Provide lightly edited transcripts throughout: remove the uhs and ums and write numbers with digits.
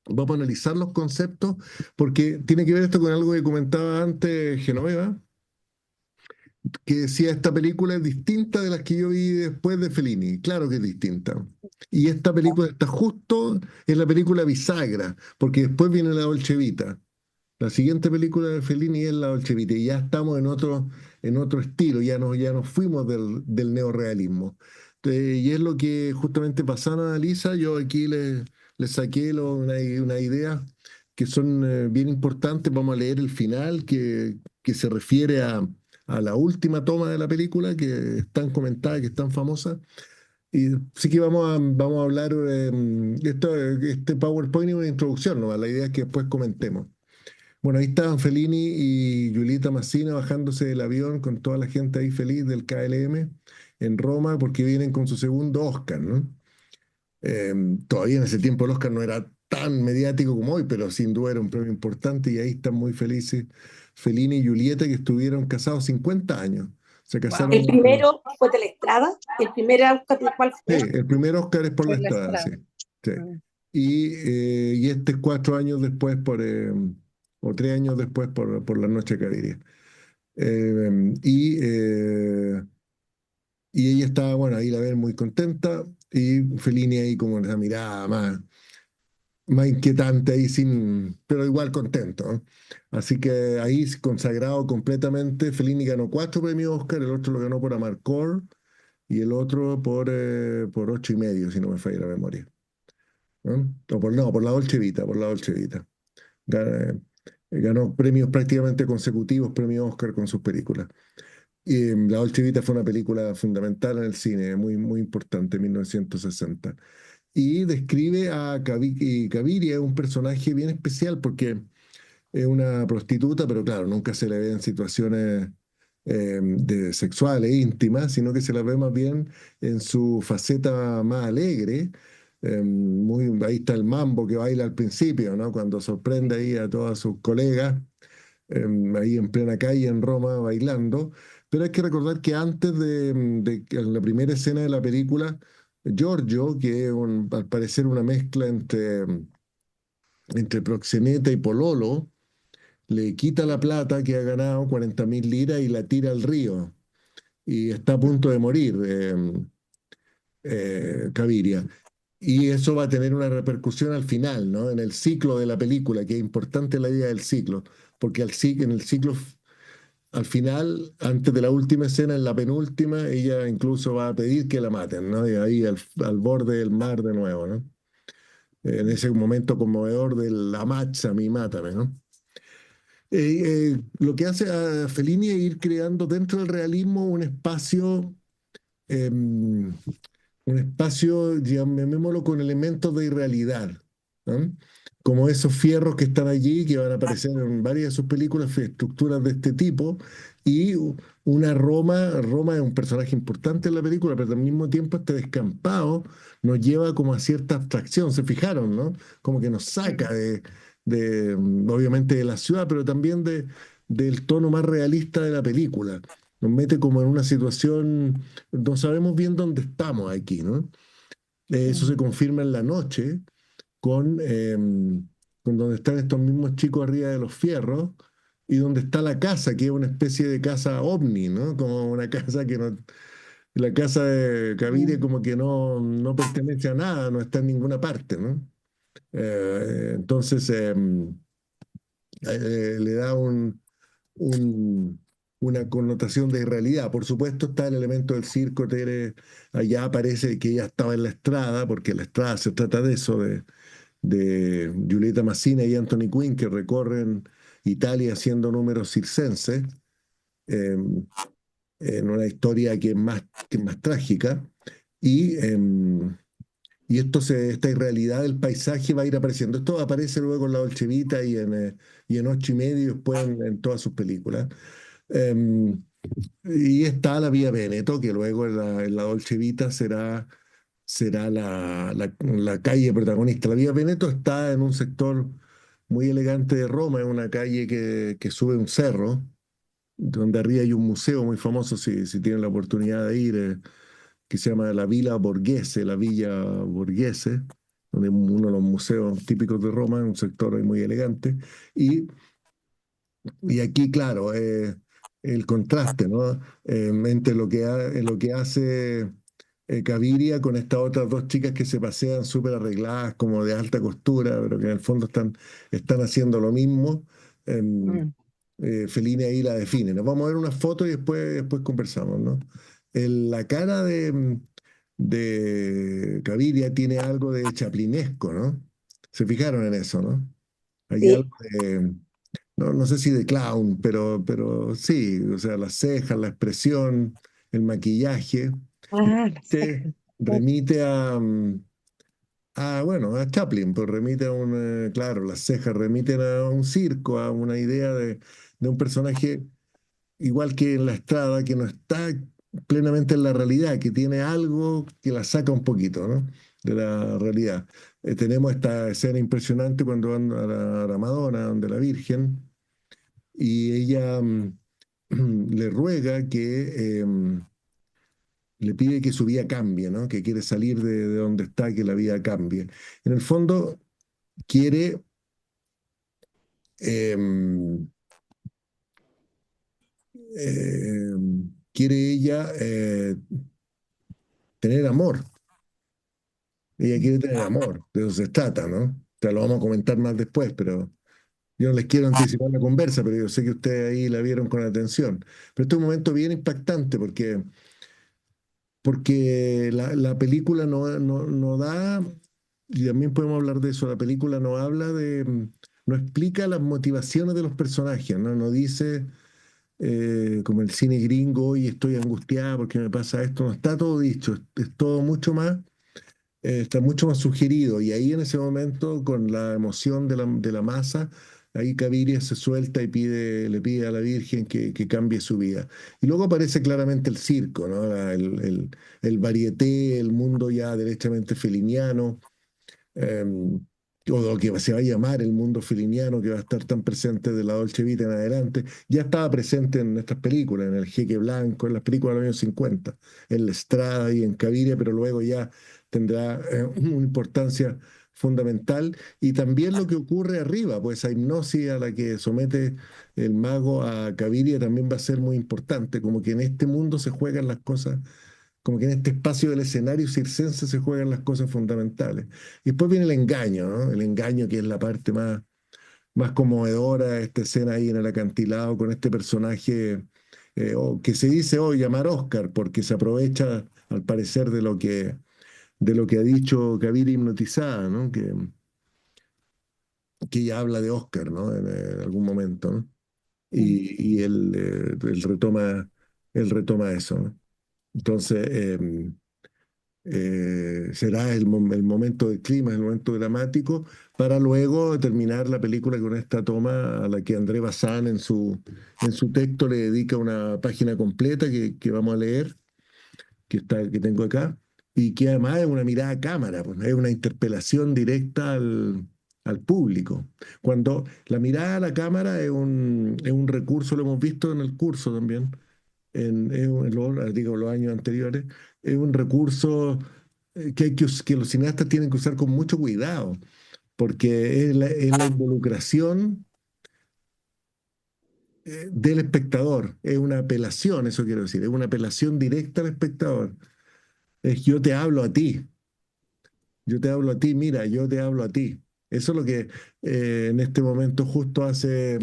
vamos a analizar los conceptos, porque tiene que ver esto con algo que comentaba antes Genoveva, que decía esta película es distinta de las que yo vi después de Fellini. Claro que es distinta. Y esta película está justo en la película bisagra, porque después viene la Dolce Vita. La siguiente película de Fellini es La Dolce Vita y ya estamos en otro estilo, ya nos fuimos del neorrealismo. Y es lo que justamente pasaba a Lisa, yo aquí le saqué una idea que son bien importantes. Vamos a leer el final que se refiere a la última toma de la película, que es tan comentada, que es tan famosa. Y sí que vamos a hablar, este PowerPoint es una introducción, ¿no? La idea es que después comentemos. Bueno, ahí estaban Fellini y Giulietta Massina bajándose del avión con toda la gente ahí feliz del KLM en Roma porque vienen con su segundo Oscar, ¿no? Eh, Todavía en ese tiempo el Oscar no era tan mediático como hoy, pero sin duda era un premio importante y ahí están muy felices Fellini y Giulietta que estuvieron casados 50 años. Se Wow. casaron, El primero fue de la Estrada, el primer Oscar, ¿cuál sí, fue? el primer Oscar es por la Por la estrada, sí. Estrada. Sí. Mm. Y este es 4 años después o 3 años después por La Noche de Caviria. Eh, y, eh, y ella estaba, bueno, ahí la ven muy contenta y Fellini ahí como esa mirada más inquietante ahí pero igual contento, ¿no? Así que ahí consagrado completamente, Fellini ganó 4 premios Oscar, el otro lo ganó por Amarcord y el otro por 8 y medio, si no me falla la memoria, ¿no? No, por la Dolce Vita, por la Dolce Vita. Ganó premios prácticamente consecutivos, premios Oscar con sus películas. Y La Dolce Vita fue una película fundamental en el cine, muy, muy importante, en 1960. Y describe a Caviria, es un personaje bien especial porque es una prostituta, pero claro, nunca se le ve en situaciones sexuales, íntimas, sino que se la ve más bien en su faceta más alegre. Ahí está el mambo que baila al principio, ¿no? Cuando sorprende ahí a todas sus colegas ahí en plena calle en Roma bailando. Pero hay que recordar que antes de que en la primera escena de la película, Giorgio, que es al parecer una mezcla entre proxeneta y pololo, le quita la plata que ha ganado, 40.000 liras, y la tira al río. Y está a punto de morir, Caviria. Y eso va a tener una repercusión al final, ¿no? En el ciclo de la película, que es importante la idea del ciclo, porque en el ciclo al final, antes de la última escena, en la penúltima, ella incluso va a pedir que la maten, ¿no? Y ahí al borde del mar de nuevo, ¿no? En ese momento conmovedor de la macha, mi mátame, ¿no? Lo que hace a Fellini es ir creando dentro del realismo un espacio, llamémoslo, con elementos de irrealidad, ¿no? Como esos fierros que están allí, que van a aparecer en varias de sus películas, estructuras de este tipo, y una Roma es un personaje importante en la película, pero al mismo tiempo este descampado nos lleva como a cierta abstracción, ¿se fijaron, no? Como que nos saca obviamente de la ciudad, pero también del tono más realista de la película. Nos mete como en una situación, no sabemos bien dónde estamos aquí, ¿no? Eso se Mm. confirma en la noche con donde están estos mismos chicos arriba de los fierros y donde está la casa, que es una especie de casa ovni, ¿no? Como una casa que no... La casa de Cavire Mm. como que no pertenece a nada, no está en ninguna parte, ¿no? Entonces le da un- una connotación de irrealidad. Por supuesto está el elemento del circo, allá aparece que ella estaba en la estrada, porque la estrada se trata de eso, de Giulietta Massina y Anthony Quinn que recorren Italia haciendo números circenses, eh, en una historia que es más trágica. Y, eh, esta irrealidad del paisaje va a ir apareciendo. Esto aparece luego en La Dolce Vita y en 8 y medio, y después en todas sus películas. Eh, y está la Vía Veneto, que luego en la Dolce Vita será la calle protagonista. La Vía Veneto está en un sector muy elegante de Roma, es una calle que sube un cerro, donde arriba hay un museo muy famoso, si tienen la oportunidad de ir, que se llama la Villa Borghese, la Villa Borghese, uno de los museos típicos de Roma, un sector ahí muy elegante. Y, y aquí, claro, el contraste, ¿no? Entre lo que hace Caviria con estas otras dos chicas que se pasean súper arregladas, como de alta costura, pero que en el fondo están haciendo lo mismo. em, Mm. Fellini ahí la define. Nos vamos a ver una foto y después conversamos, ¿no? La cara de Caviria tiene algo de chaplinesco, ¿no? Se fijaron en eso, ¿no? Hay algo Sí. de, no sé si de clown, pero sí, o sea, las cejas, la expresión, el maquillaje, Ah, la te ceja. remite bueno, a Chaplin, pues remite a claro, las cejas remiten a un circo, a una idea de un personaje igual que en La Estrada, que no está plenamente en la realidad, que tiene algo que la saca un poquito, ¿no? De la realidad. Tenemos esta escena impresionante cuando van a la Madonna, donde la Virgen, y ella le ruega le pide que su vida cambie, ¿no? Que quiere salir de donde está, que la vida cambie. En el fondo, quiere, em, quiere ella tener amor. Ella quiere tener amor, de eso se trata, ¿no? Te lo vamos a comentar más después, pero yo no les quiero anticipar la conversa, pero yo sé que ustedes ahí la vieron con atención. Pero este es un momento bien impactante porque la película no da, y también podemos hablar de eso, la película no habla no explica las motivaciones de los personajes, ¿no? No dice, como el cine gringo, y estoy angustiada porque me pasa esto, no está todo dicho, es todo mucho más está mucho más sugerido y ahí en ese momento con la emoción de la masa, ahí Caviria se suelta y le pide a la Virgen que cambie su vida. Y luego aparece claramente el circo, ¿no? El varieté, el mundo ya derechamente feliniano, eh, o lo que se va a llamar el mundo feliniano, que va a estar tan presente de la Dolce Vita en adelante, ya estaba presente en nuestras películas, en El Jeque Blanco, en las películas de los años 50, en La Estrada y en Caviria, pero luego ya tendrá una importancia fundamental. Y también lo que ocurre arriba, pues esa hipnosis a la que somete el mago a Caviria también va a ser muy importante, como que en este mundo se juegan las cosas como que en este espacio del escenario circense se juegan las cosas fundamentales. Y después viene el engaño, ¿no? El engaño que es la parte más conmovedora, esta escena ahí en el acantilado con este personaje que se dice hoy llamar Oscar, porque se aprovecha al parecer de lo que ha dicho Gaviria hipnotizada, ¿no? Que ella habla de Oscar, ¿no? En algún momento, ¿no? Mm. Y él retoma eso, ¿no? Entonces, será el momento de clima, el momento dramático, para luego terminar la película con esta toma a la que André Bazin en su texto le dedica una página completa que vamos a leer, que tengo acá, y que además es una mirada a cámara, pues, es una interpelación directa al público. Cuando la mirada a la cámara es un recurso, lo hemos visto en el curso también, digo, los años anteriores, es un recurso que los cineastas tienen que usar con mucho cuidado, porque es la involucración del espectador, es una apelación, eso quiero decir, es una apelación directa al espectador. Es yo te hablo a ti, yo te hablo a ti, mira, yo te hablo a ti. Eso es lo que en este momento justo hace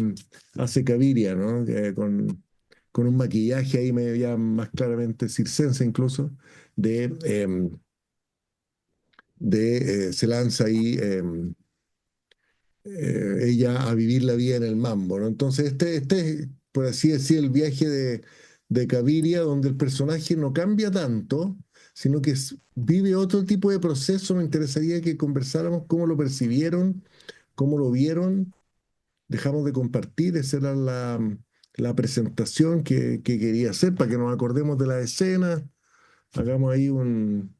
Caviria, ¿no? Con un maquillaje ahí medio ya más claramente circense incluso, se lanza ahí ella a vivir la vida en el mambo, ¿no? Entonces este es, por así decir, el viaje de Caviria, donde el personaje no cambia tanto, sino que vive otro tipo de proceso. Me interesaría que conversáramos cómo lo percibieron, cómo lo vieron. Dejamos de compartir, esa era la presentación que quería hacer para que nos acordemos de la escena, hagamos ahí un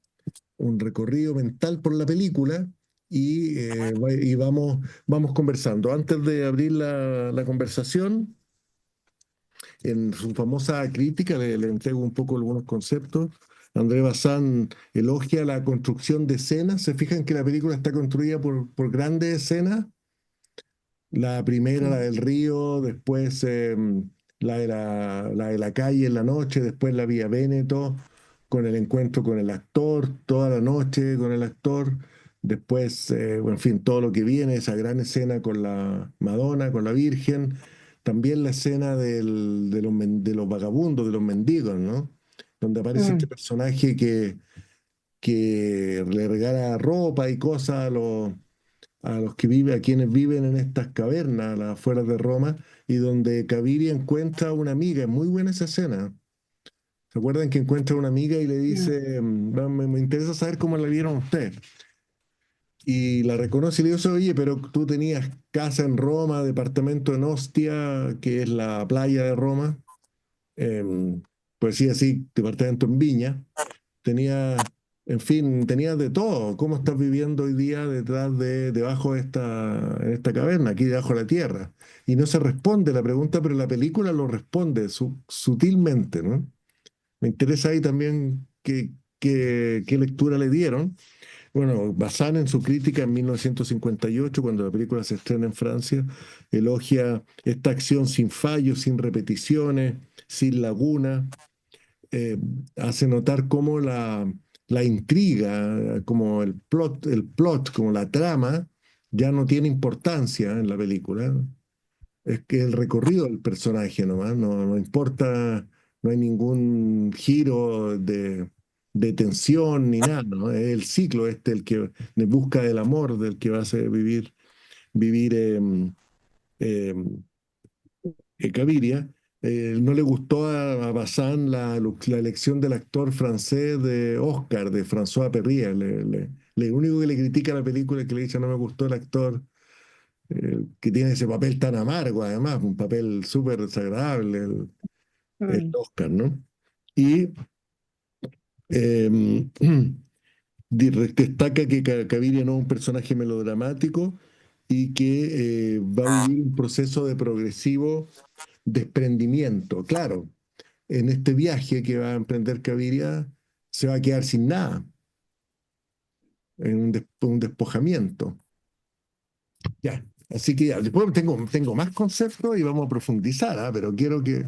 recorrido mental por la película y vamos conversando. Antes de abrir la conversación, en su famosa crítica le entrego un poco algunos conceptos. André Bazin elogia la construcción de escenas. Se fijan que la película está construida por grandes escenas. La primera, la del río, después la de la calle en la noche, después la Vía Véneto, con el encuentro con el actor, toda la noche con el actor, después, bueno, en fin, todo lo que viene, esa gran escena con la Madonna, con la Virgen, también la escena de los vagabundos, de los mendigos, ¿no? Donde aparece este Mm, personaje que le regala ropa y cosas a los que viven, a quienes viven en estas cavernas a las afueras de Roma, y donde Caviria encuentra una amiga. Es muy buena esa escena. ¿Se acuerdan que encuentra una amiga y le mm, dice, me interesa saber cómo la vieron ustedes? Y la reconoce y le dice, oye, pero tú tenías casa en Roma, departamento en Ostia, que es la playa de Roma, em, pues sí, así, departamento en Viña. Tenía, en fin, tenía de todo. ¿Cómo estás viviendo hoy día debajo en esta caverna, aquí debajo de la tierra? Y no se responde la pregunta, pero la película lo responde sutilmente, ¿no? Me interesa ahí también qué lectura le dieron. Bueno, Bazin en su crítica en 1958, cuando la película se estrena en Francia, elogia esta acción sin fallos, sin repeticiones, sin laguna, eh, hace notar cómo la intriga, como el plot, como la trama, ya no tiene importancia en la película. Es que el recorrido del personaje nomás, no importa, no hay ningún giro de tensión ni nada, ¿no? Es el ciclo este el que de busca del amor, del que va a hacer vivir Gaviria. No le gustó a Bazin la elección del actor francés de Oscar, de François Perrier. Lo único que le critica a la película es que le dice no me gustó el actor que tiene ese papel tan amargo, además, un papel súper desagradable, el mm. Oscar, ¿no? Y eh, destaca que Gaviria no es un personaje melodramático y que va a vivir un proceso de progresivo desprendimiento. Claro, en este viaje que va a emprender Gaviria se va a quedar sin nada, en un despojamiento. Ya. Así que ya, después tengo más conceptos y vamos a profundizar, ¿ah? Pero quiero que,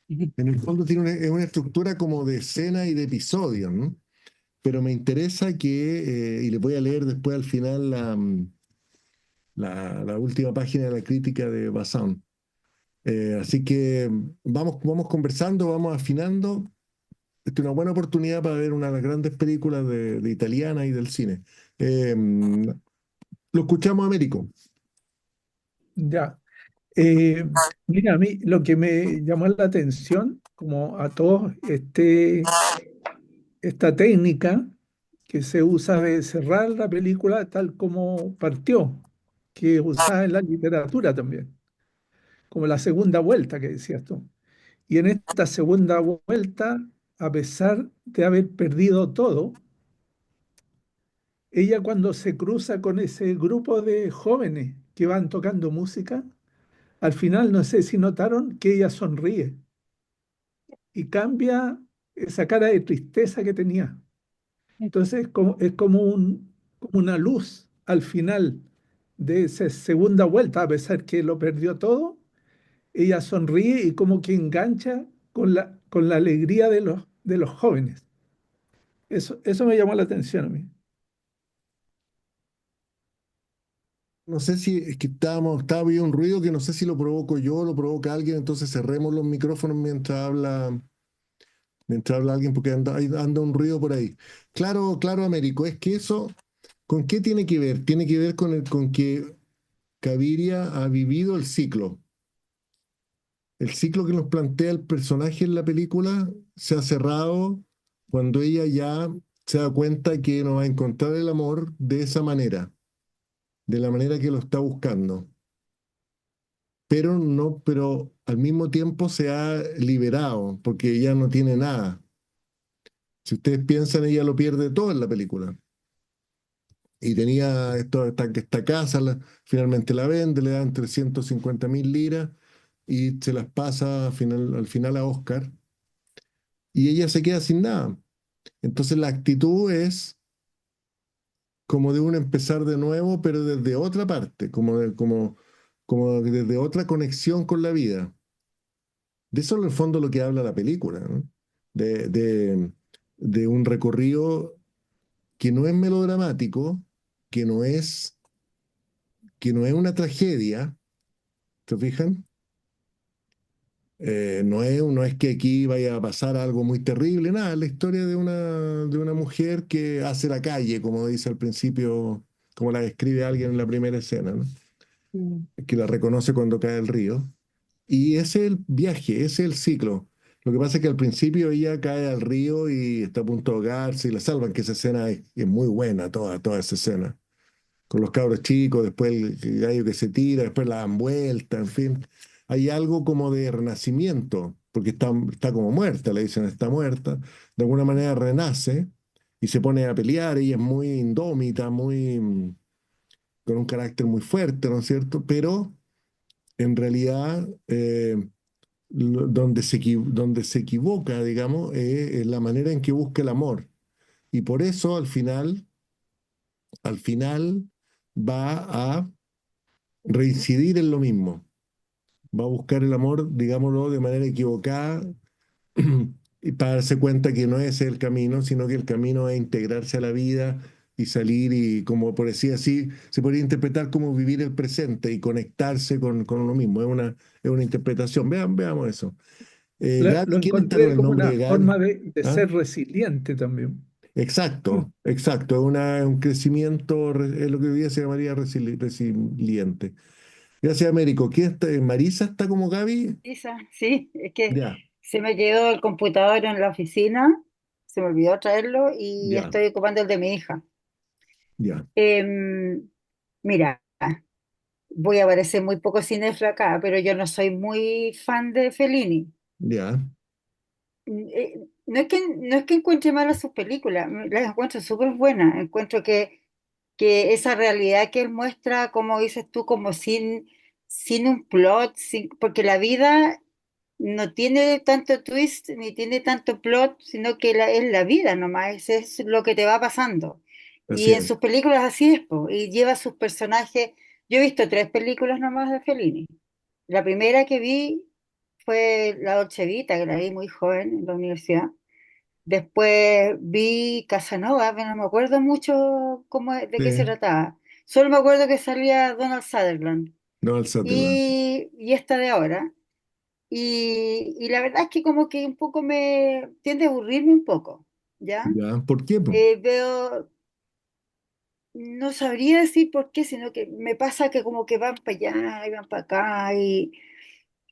en el fondo tiene es una estructura como de escena y de episodio, ¿no? Pero me interesa y le voy a leer después al final la última página de la crítica de Bazin. Así que vamos conversando, vamos afinando. Esta es una buena oportunidad para ver una de las grandes películas de italiana y del cine. Eh, lo escuchamos, Américo. Ya. Eh, Mira, a mí lo que me llamó la atención, como a todos, esta técnica que se usa de cerrar la película tal como partió, que es usada en la literatura también, como la segunda vuelta que decías tú. Y en esta segunda vuelta, a pesar de haber perdido todo, ella cuando se cruza con ese grupo de jóvenes que van tocando música, al final no sé si notaron que ella sonríe y cambia esa cara de tristeza que tenía. Entonces es como, como una luz al final de esa segunda vuelta, a pesar que lo perdió todo, ella sonríe y como que engancha con la alegría de los jóvenes. Eso me llamó la atención a mí. No sé si es que estaba viendo un ruido que no sé si lo provoco yo o lo provoca alguien, entonces cerremos los micrófonos mientras habla alguien porque anda un ruido por ahí. Claro, claro, Américo, es que eso, ¿con qué tiene que ver? Tiene que ver con que Caviria ha vivido el ciclo. El ciclo que nos plantea el personaje en la película se ha cerrado cuando ella ya se da cuenta que no va a encontrar el amor de esa manera, de la manera que lo está buscando. Pero no, pero al mismo tiempo se ha liberado porque ya no tiene nada. Si ustedes piensan, ella lo pierde todo en la película. Y tenía esta casa, finalmente la vende, le dan 350.000 liras y se las pasa al final a Oscar. Y ella se queda sin nada. Entonces la actitud es como de un empezar de nuevo, pero desde otra parte, como desde otra conexión con la vida. De eso en el fondo lo que habla la película, ¿no? De, de, de un recorrido que no es melodramático, que no es, que no es una tragedia, ¿te fijan? No es que aquí vaya a pasar algo muy terrible, nada, es la historia de una mujer que hace la calle, como dice al principio, como la describe alguien en la primera escena, ¿no? Mm. Que la reconoce cuando cae el río. Y ese es el viaje, ese es el ciclo. Lo que pasa es que al principio ella cae al río y está a punto de ahogarse y la salvan, que esa escena es muy buena, toda esa escena. Con los cabros chicos, después el gallo que se tira, después la dan vuelta, en fin. Hay algo como de renacimiento, porque está como muerta, le dicen está muerta. De alguna manera renace y se pone a pelear. Ella es muy indómita, con un carácter muy fuerte, ¿no es cierto? Pero en realidad donde se equivoca, digamos, es la manera en que busca el amor. Y por eso al final va a reincidir en lo mismo. Va a buscar el amor, digámoslo, de manera equivocada y para darse cuenta que no es el camino, sino que el camino es integrarse a la vida y salir y, como por decir así, se podría interpretar como vivir el presente y conectarse con uno mismo. Es una interpretación. Veamos eso. Lo Gaby, ¿quién está con encontré el como nombre una de Gaby? forma de ¿Ah? ser resiliente también. Mm. Exacto, exacto. Es un crecimiento, es lo que hoy día se llamaría resiliente. Gracias, Américo. ¿Quién está? ¿Marisa está como Gaby? Isa, sí, es que Ya, se me quedó el computador en la oficina, se me olvidó traerlo y ya, estoy ocupando el de mi hija. ya, Mira, voy a parecer muy poco cinéfila acá, pero yo no soy muy fan de Fellini. ya. No es que encuentre malas sus películas, las encuentro súper buenas. Encuentro que esa realidad que él muestra, como dices tú, como sin un plot, porque la vida no tiene tanto twist ni tiene tanto plot, sino que es la vida nomás, es lo que te va pasando. Así Y en es. sus películas así es, po, y lleva sus personajes. Yo he visto tres películas nomás de Fellini. La primera que vi fue La Dolce Vita, que la vi muy joven en la universidad. Después vi Casanova, pero no me acuerdo mucho de qué se Sí. trataba. Solo me acuerdo que salía Donald Sutherland No al Sutherland. y esta de ahora. Y la verdad es que como que un poco me tiende a aburrirme un poco, ¿ya? Ya. ¿Por qué, po? Veo, no sabría decir por qué, sino que me pasa que como que van para allá y van para acá y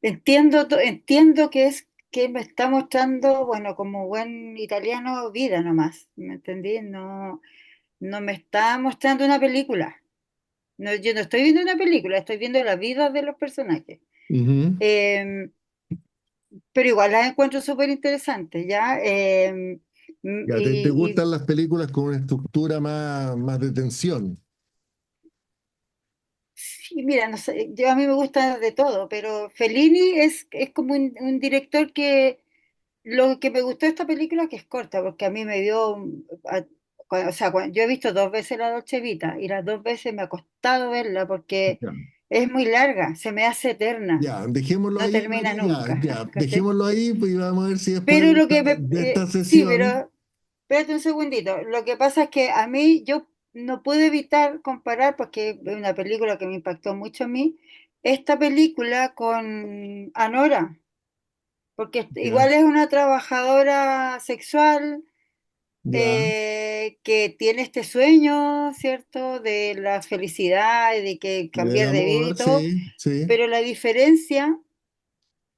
entiendo que es que me está mostrando, bueno, como buen italiano, vida nomás, ¿me entendí? No, no me está mostrando una película. No, yo no estoy viendo una película, estoy viendo la vida de los personajes. Ujú. Eh, pero igual las encuentro súper interesantes, ¿ya? Ya, te gustan las películas con una estructura más de tensión. Sí, mira, no sé, yo a mí me gusta de todo, pero Fellini es como un director que lo que me gustó de esta película es que es corta, porque a mí me dio, o sea, yo he visto dos veces La Dolce Vita y las dos veces me ha costado verla porque Ya. es muy larga, se me hace eterna, Ya, dejémoslo no ahí, termina Mari, ya, nunca, ya, ¿cachai? dejémoslo ahí, pues y vamos a ver si después Pero lo que de esta sí, sesión, pero espérate un segundito. Lo que pasa es que a mí yo no puedo evitar comparar, porque es una película que me impactó mucho a mí, esta película con Anora, porque ya, igual es una trabajadora sexual ya, que tiene este sueño, ¿cierto? De la felicidad y de que del cambiar de vida y amor, todo, sí, sí, pero la diferencia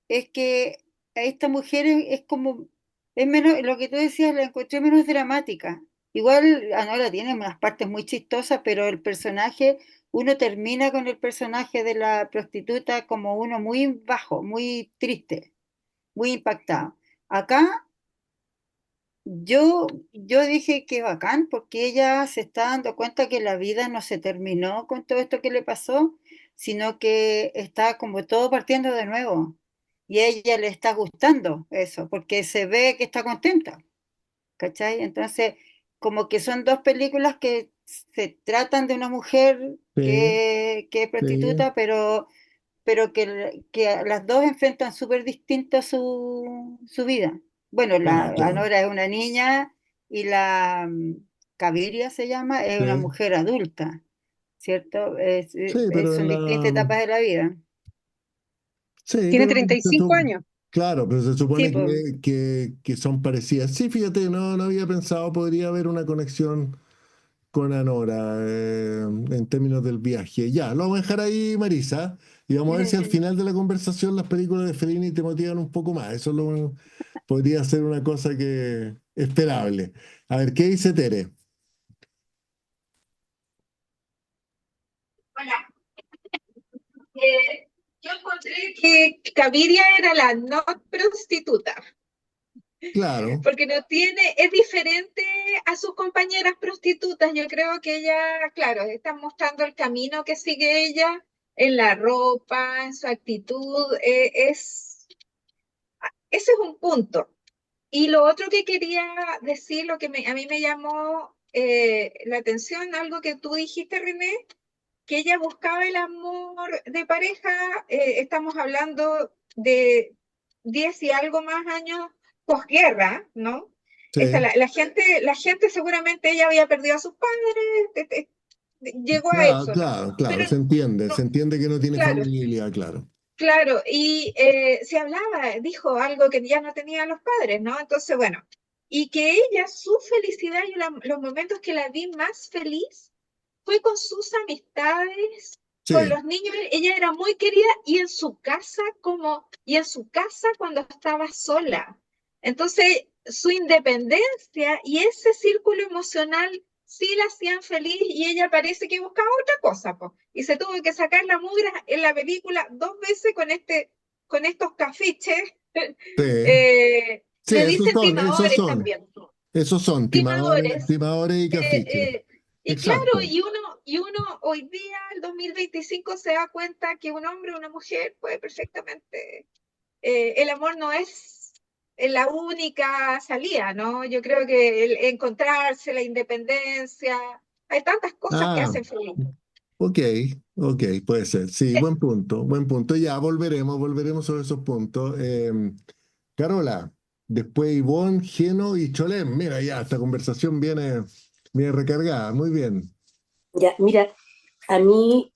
es que a esta mujer es como, es menos, lo que tú decías, la encontré menos dramática. Igual Anola tiene unas partes muy chistosas, pero el personaje, uno termina con el personaje de la prostituta como uno muy bajo, muy triste, muy impactado. Acá yo dije que bacán, porque ella se está dando cuenta que la vida no se terminó con todo esto que le pasó, sino que está como todo partiendo de nuevo. Y a ella le está gustando eso, porque se ve que está contenta, ¿cachai? Entonces, como que son dos películas que se tratan de una mujer Sí, que es sí, prostituta, pero que las dos enfrentan súper distinto su vida. Bueno, la claro, Anora es una niña y la Caviria se llama, es una sí, mujer adulta, ¿cierto? sí, pero Son en distintas la, etapas de la vida. sí, Tiene pero 35 años. claro, pero se Sí, supone pues. que son parecidas. Sí, fíjate, no había pensado, podría haber una conexión con Anora en términos del viaje. Ya, lo vamos a dejar ahí, Marisa, y vamos a ver si al final de la conversación las películas de Fellini te motivan un poco más. Podría ser una cosa que esperable. A ver, ¿qué dice Tere? Hola. Eh, yo encontré que Gaviria era la no prostituta, Claro, porque no tiene, es diferente a sus compañeras prostitutas. Yo creo que ella, claro, está mostrando el camino que sigue ella en la ropa, en su actitud, ese es un punto. Y lo otro que quería decir, lo que a mí me llamó la atención, algo que tú dijiste, René, que ella buscaba el amor de pareja, estamos hablando de 10 y algo más años posguerra, ¿no? sí. La gente seguramente ella había perdido a sus padres, llegó a Claro, eso, ¿no? claro, claro, Pero se no, entiende que no tiene claro, familia, claro. claro, y se hablaba, dijo algo que ya no tenía los padres, ¿no? Entonces, bueno, y que ella, su felicidad y los momentos que la vi más feliz fue con sus amistades, con Sí, los niños. Ella era muy querida y en su casa y en su casa cuando estaba sola. Entonces, su independencia y ese círculo emocional sí la hacían feliz y ella parece que buscaba otra cosa, po. Y se tuvo que sacar la mugra en la película 2 veces con estos cafiches. sí. Eh, Sí, le dicen timadores también. esos son timadores, Timadores. timadores y Eh, cafiches. y claro, Exacto. y uno hoy día, el 2025, se da cuenta que un hombre o una mujer puede perfectamente, el amor no es la única salida, ¿no? Yo creo que el encontrarse, la independencia, hay tantas cosas que Ah, hacen feliz. ok, ok, puede ser. Sí, buen punto, buen punto. Ya volveremos sobre esos puntos. Carola, después Ivonne, Geno y Cholem. Mira, ya, esta conversación viene recargada. Muy bien. Ya, mira, a mí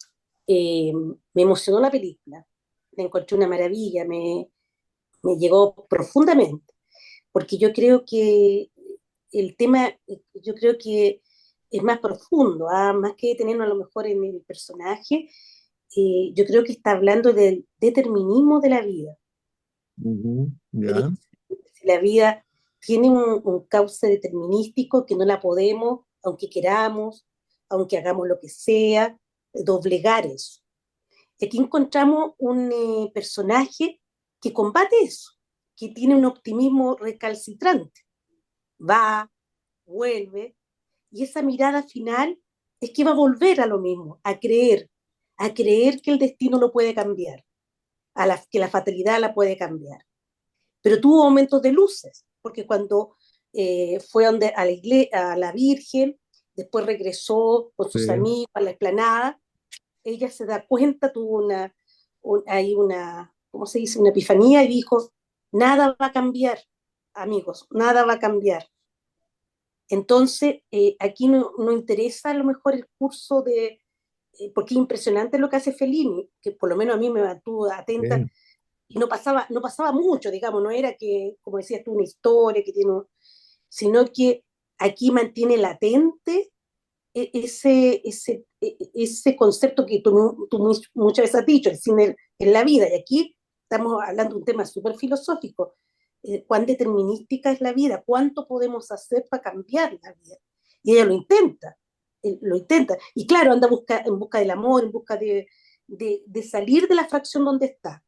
me emocionó la película, la encontré una maravilla, me llegó profundamente, porque yo creo que el tema, yo creo que es más profundo, ¿ah? Más que detenernos a lo mejor en el personaje, yo creo que está hablando del determinismo de la vida. Ujú, Eh, ya, si la vida tiene un cauce determinístico que no la podemos, aunque queramos, aunque hagamos lo que sea, doblegar eso. Y aquí encontramos un personaje que combate eso, que tiene un optimismo recalcitrante. Va, vuelve, y esa mirada final es que va a volver a lo mismo, a creer que el destino lo puede cambiar, que la fatalidad la puede cambiar. Pero tuvo momentos de luces, porque cuando fue a la Virgen, después regresó con sus sí. amigos a la explanada, ella se da cuenta, tuvo hay una, ¿cómo se dice? Una epifanía y dijo, nada va a cambiar, amigos, nada va a cambiar. Entonces, aquí no interesa a lo mejor el curso porque es impresionante lo que hace Fellini, que por lo menos a mí me mantuvo atenta, Sí. y no pasaba mucho, digamos, no era que, como decías tú, una historia que tiene, sino que aquí mantiene latente ese concepto que tú muchas veces has dicho, el cine en la vida, y aquí estamos hablando de un tema súper filosófico, cuán determinística es la vida, cuánto podemos hacer para cambiar la vida. Y ella lo intenta. Y claro, anda en busca del amor, en busca de salir de la fracción donde está.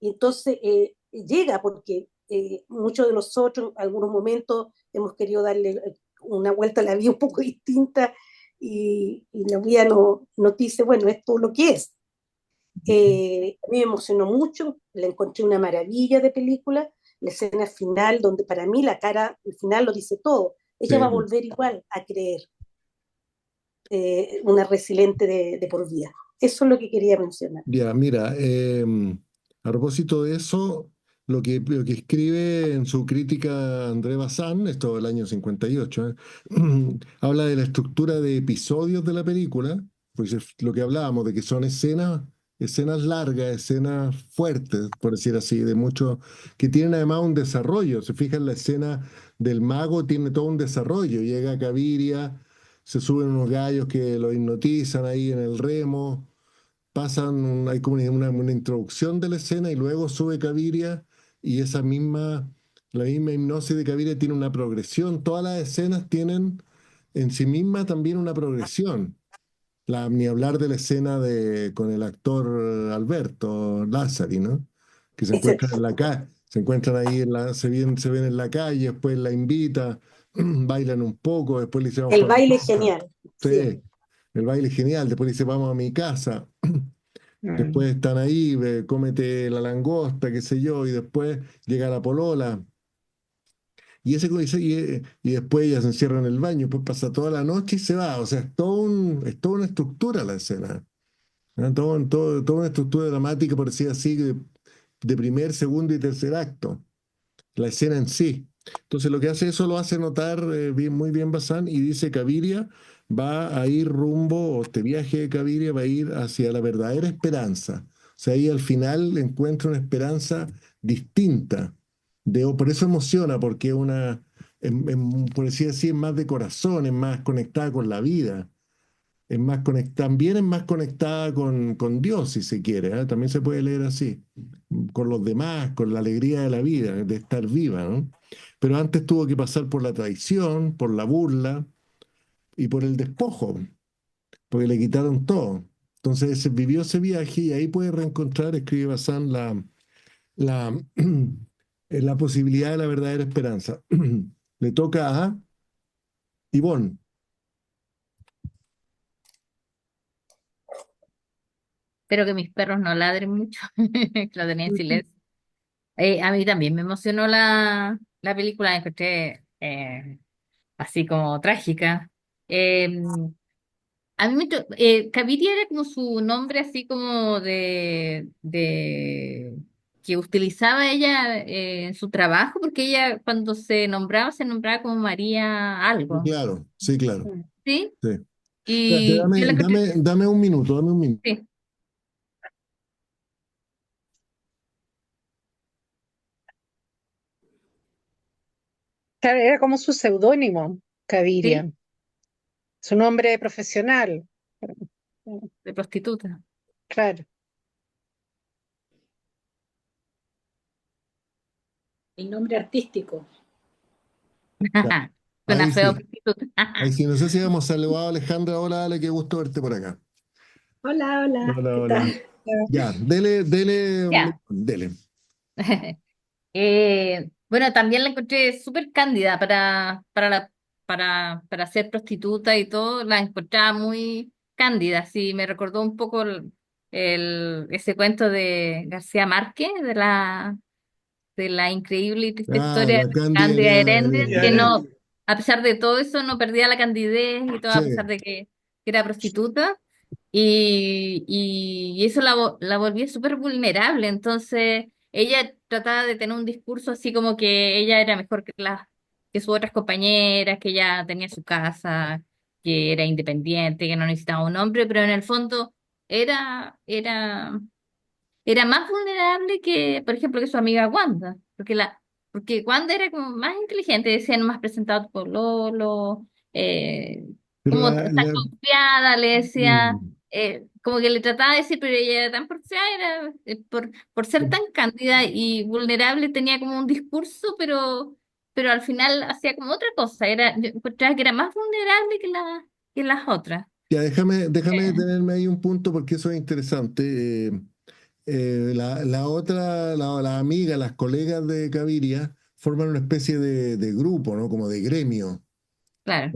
Y entonces llega porque muchos de nosotros en algunos momentos hemos querido darle una vuelta a la vida un poco distinta y la vida nos dice, bueno, esto es lo que es. A mí me emocionó mucho, la encontré una maravilla de película, la escena final, donde para mí la cara, el final lo dice todo. Ella va a Sí. volver igual a creer, una resiliente de por vida. Eso es lo que quería mencionar. Ya, mira, a propósito de eso, lo que escribe en su crítica André Bazin, esto del año 58, habla de la estructura de episodios de la película, pues es lo que hablábamos, de que son escenas largas, escenas fuertes, por decir así, de mucho, que tienen además un desarrollo. Se fijan, la escena del mago tiene todo un desarrollo. Llega Caviria, se suben unos gallos que lo hipnotizan ahí en el remo, hay como una introducción de la escena y luego sube Caviria y la misma hipnosis de Caviria tiene una progresión. Todas las escenas tienen en sí misma también una progresión. Ni hablar de la escena con el actor Alberto Lazzari, ¿no? Que se encuentran en la calle, se encuentran ahí, se ven en la calle, después la invita, bailan un poco, después le dicen vamos El para mi baile es casa. genial, sí. Sí, el baile es genial, después le dice vamos a mi casa. Mm. Después están ahí, cómete la langosta, qué sé yo, y después llega la polola. Y después ella se encierra en el baño, pues pasa toda la noche y se va. O sea, es toda una estructura la escena. ¿No? Toda una estructura dramática, por decir así, de primer, segundo y tercer acto. La escena en sí. Entonces lo que hace eso lo hace notar muy bien Bazán y dice Caviria va a ir rumbo, o este viaje de Caviria va a ir hacia la verdadera esperanza. O sea, ahí al final encuentra una esperanza distinta. Por eso emociona, porque por decir así, es más de corazón, es más conectada con la vida, también es más conectada con Dios, si se quiere, ¿eh? También se puede leer así, con los demás, con la alegría de la vida, de estar viva, ¿no? Pero antes tuvo que pasar por la traición, por la burla y por el despojo, porque le quitaron todo. Entonces vivió ese viaje y ahí puede reencontrar, escribe Bazán, la, la posibilidad de la verdadera esperanza. Le toca a Ivonne. Espero que mis perros no ladren mucho, que lo tenía en silencio. A mí también me emocionó la película, la encontré así como trágica. Eh, a mí Caviria era como su nombre así como de que utilizaba ella en su trabajo, porque ella cuando se nombraba como María Sí, algo, claro, sí, claro. ¿sí? Sí. Espérate, Y yo la encontré, dame un minuto, dame un minuto. sí, Claro, era como su seudónimo, sí, Caviria, su nombre profesional. de prostituta. Claro. El nombre artístico. Ya, Suena ahí feo, sí. prostituta. Ahí sí, no sé si hemos saludado a Alejandra. Hola, dale, qué gusto verte por acá. Hola, hola, Hola, ¿qué hola. tal? Ya, Ya. dele. Bueno, también la encontré súper cándida para ser prostituta y todo, la encontraba muy cándida, sí, me recordó un poco ese cuento de García Márquez, de la increíble y triste Ah, historia de la Cándida Cándida Heredia, Y que Aren, no, a pesar de todo eso, no perdía la candidez y todo, Sí, a pesar de que era prostituta, y eso la volvía súper vulnerable. Entonces, ella trataba de tener un discurso así como que ella era mejor que sus otras compañeras, que ella tenía su casa, que era independiente, que no necesitaba un hombre, pero en el fondo era, era era más vulnerable que, por ejemplo, que su amiga Wanda, porque Wanda era como más inteligente, decía, no me has presentado a tu pololo, pero como tan confiada, le decía, mm, como que le trataba de decir, pero ella era tan porfiada, por ser tan cándida y vulnerable, tenía como un discurso, pero al final hacía como otra cosa, yo encontraba que era más vulnerable que las otras. ya, déjame Eh, detenerme ahí un punto porque eso es interesante. La amiga, las colegas de Caviria forman una especie de grupo, ¿no? Como de gremio. claro.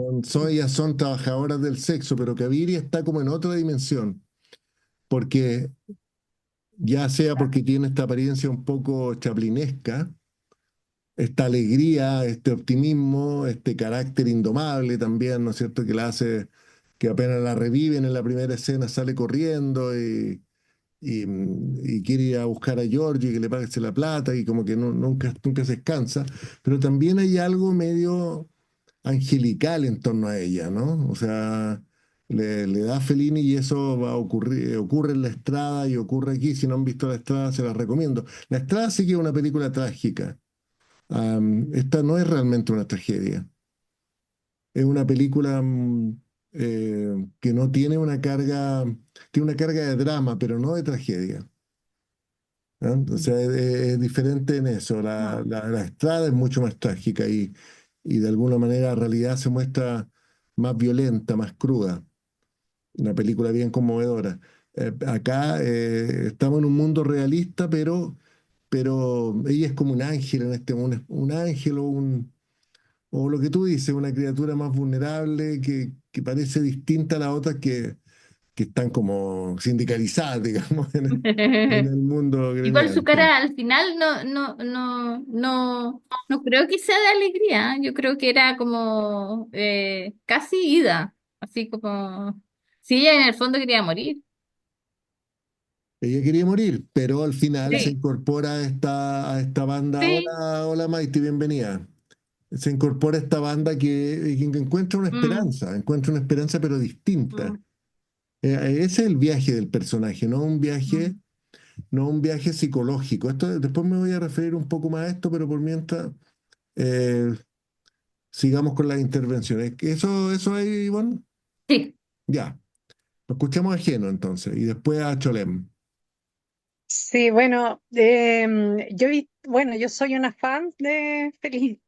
Ellas son trabajadoras del sexo, pero Caviria está como en otra dimensión, porque ya sea porque tiene esta apariencia un poco chaplinesca, esta alegría, este optimismo, este carácter indomable también, ¿no es cierto?, que la hace, que apenas la reviven en la primera escena sale corriendo y quiere ir a buscar a Georgie que le pague la plata y como que nunca se descansa, pero también hay algo medio angelical en torno a ella, ¿no? O sea, le da a Fellini y eso va a ocurrir, ocurre en La Estrada y ocurre aquí. Si no han visto La Estrada, se las recomiendo. La Estrada sí que es una película trágica. Esta no es realmente una tragedia. Es una película que no tiene una carga, tiene una carga de drama, pero no de tragedia. ¿No? O sea, es diferente en eso. La Estrada es mucho más trágica y de alguna manera la realidad se muestra más violenta, más cruda. Una película bien conmovedora. Acá estamos en un mundo realista, pero ella es como un ángel en este mundo, un ángel o lo que tú dices, una criatura más vulnerable que parece distinta a las otras que están como sindicalizadas, digamos, en el mundo Igual su gremial. Sí. cara al final no creo que sea de alegría. Yo creo que era como casi ida, así como si ella en el fondo quería morir. Ella quería morir, pero al final se Sí, incorpora a esta banda. sí. Hola, hola Maite, bienvenida. Se incorpora a esta banda que Mm, encuentra una esperanza pero distinta. mm, Ese es el viaje del personaje, mm. no un viaje psicológico. Esto, después me voy a referir un poco más a esto, pero por mientras eh, sigamos con las intervenciones. Eso ahí, Ivonne, Sí. ya. Lo escuchamos ajeno entonces, y después a Cholem. Sí, bueno, bueno, yo soy una fan de Fellini.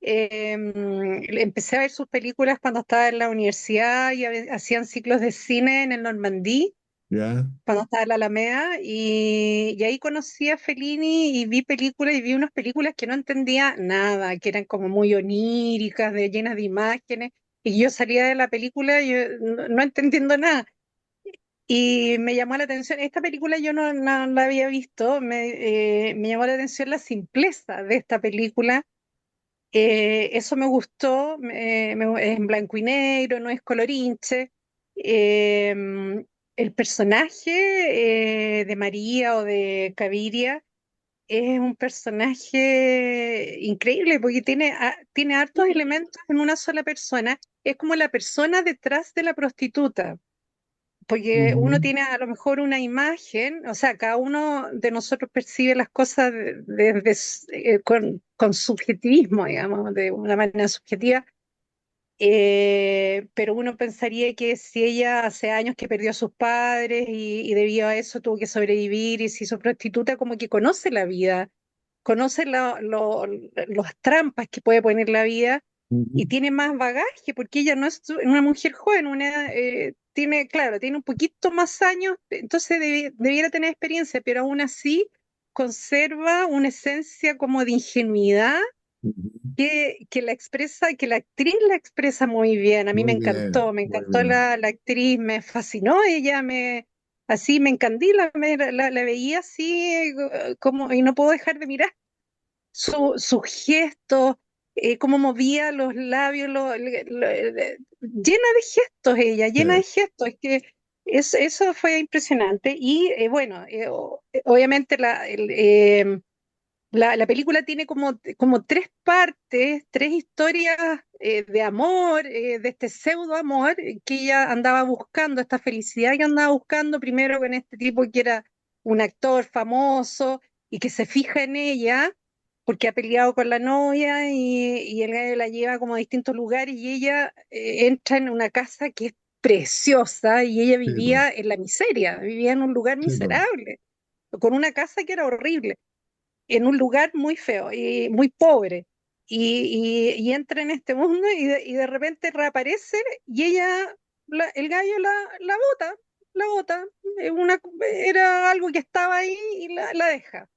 Empecé a ver sus películas cuando estaba en la universidad y hacían ciclos de cine en el Normandí, ¿Ya? cuando estaba en la Alameda, y ahí conocí a Fellini y vi películas y vi unas películas que no entendía nada, que eran como muy oníricas, llenas de imágenes, y yo salía de la película y yo no entendiendo nada. Y me llamó la atención, esta película yo no la había visto, me llamó la atención la simpleza de esta película. Eso me gustó, es en blanco y negro, no es colorinche. Eh, el personaje de María o de Caviria es un personaje increíble porque tiene hartos elementos en una sola persona. Es como la persona detrás de la prostituta, porque uno Ujú. tiene a lo mejor una imagen, o sea, cada uno de nosotros percibe las cosas con subjetivismo, digamos, de una manera subjetiva, pero uno pensaría que si ella hace años que perdió a sus padres y debido a eso tuvo que sobrevivir y se hizo prostituta, como que conoce la vida, conoce las trampas que puede poner la vida Ujú. y tiene más bagaje, porque ella no es una mujer joven, tiene, claro, tiene un poquito más años, entonces debiera tener experiencia, pero aún así conserva una esencia como de ingenuidad Ujú. que la expresa, que la actriz la expresa muy bien. A mí Muy bien, me muy encantó bien. la actriz, me fascinó ella, así me encandila, la veía así como, y no puedo dejar de mirar sus gestos, cómo movía los labios, llena de gestos ella, Sí. llena de gestos, es que eso fue impresionante. Y bueno, obviamente la película tiene como tres partes, tres historias de amor, de este pseudo amor que ella andaba buscando, esta felicidad que andaba buscando primero con este tipo que era un actor famoso y que se fija en ella porque ha peleado con la novia y el gallo la lleva como a distintos lugares y ella entra en una casa que es preciosa y ella Sí, po. vivía en la miseria, vivía en un lugar Sí, po. miserable, con una casa que era horrible en un lugar muy feo y muy pobre. Y entra en este mundo y de repente reaparece y ella, el gallo la bota, era algo que estaba ahí y la deja.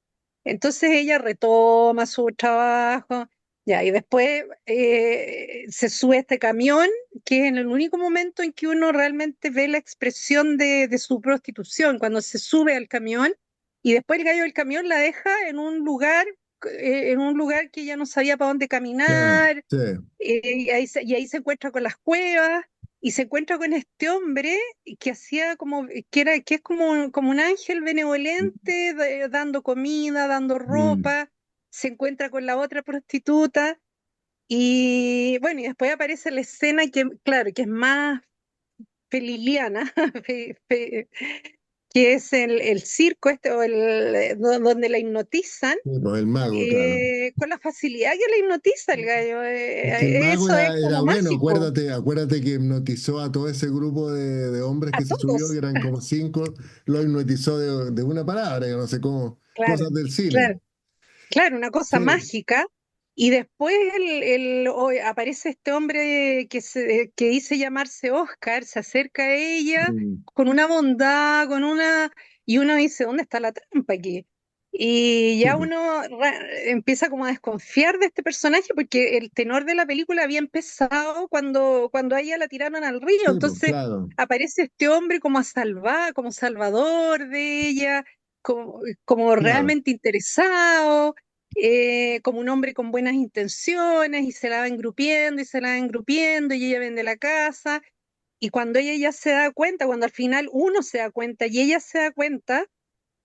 Entonces ella retoma su trabajo, ya, y después se sube a este camión, que es en el único momento en que uno realmente ve la expresión de su prostitución, cuando se sube al camión, y después el gallo del camión la deja en un lugar en un lugar que ella no sabía para dónde Sí, caminar, sí. y ahí se encuentra con las cuevas, y se encuentra con este hombre que hacía como, que es como un ángel benevolente, dando comida, dando Mm, ropa, se encuentra con la otra prostituta, y bueno, y después aparece la escena que, claro, que es más feliliana, que es el circo este, donde la hipnotizan, sí, pues el mago, claro. con la facilidad que la hipnotiza el gallo. Es que el mago Eso es era como bueno, mágico, acuérdate que hipnotizó a todo ese grupo de hombres a que se subió, que todos, eran como cinco, lo hipnotizó de una palabra, yo no sé cómo, claro, cosas del cine. claro. Claro, una cosa Sí, mágica. Y después aparece este hombre que dice llamarse Oscar, se acerca a ella mm, con una bondad, y uno dice, ¿dónde está la trampa aquí? Y sí, ya pues, uno empieza como a desconfiar de este personaje porque el tenor de la película había empezado cuando a ella la tiraron al río. sí, pues, Entonces claro, aparece este hombre como a salvar, como salvador de ella, como claro. realmente interesado, como un hombre con buenas intenciones, y se la va engrupiendo y se la va engrupiendo, y ella vende la casa, y cuando ella ya se da cuenta, cuando al final uno se da cuenta y ella se da cuenta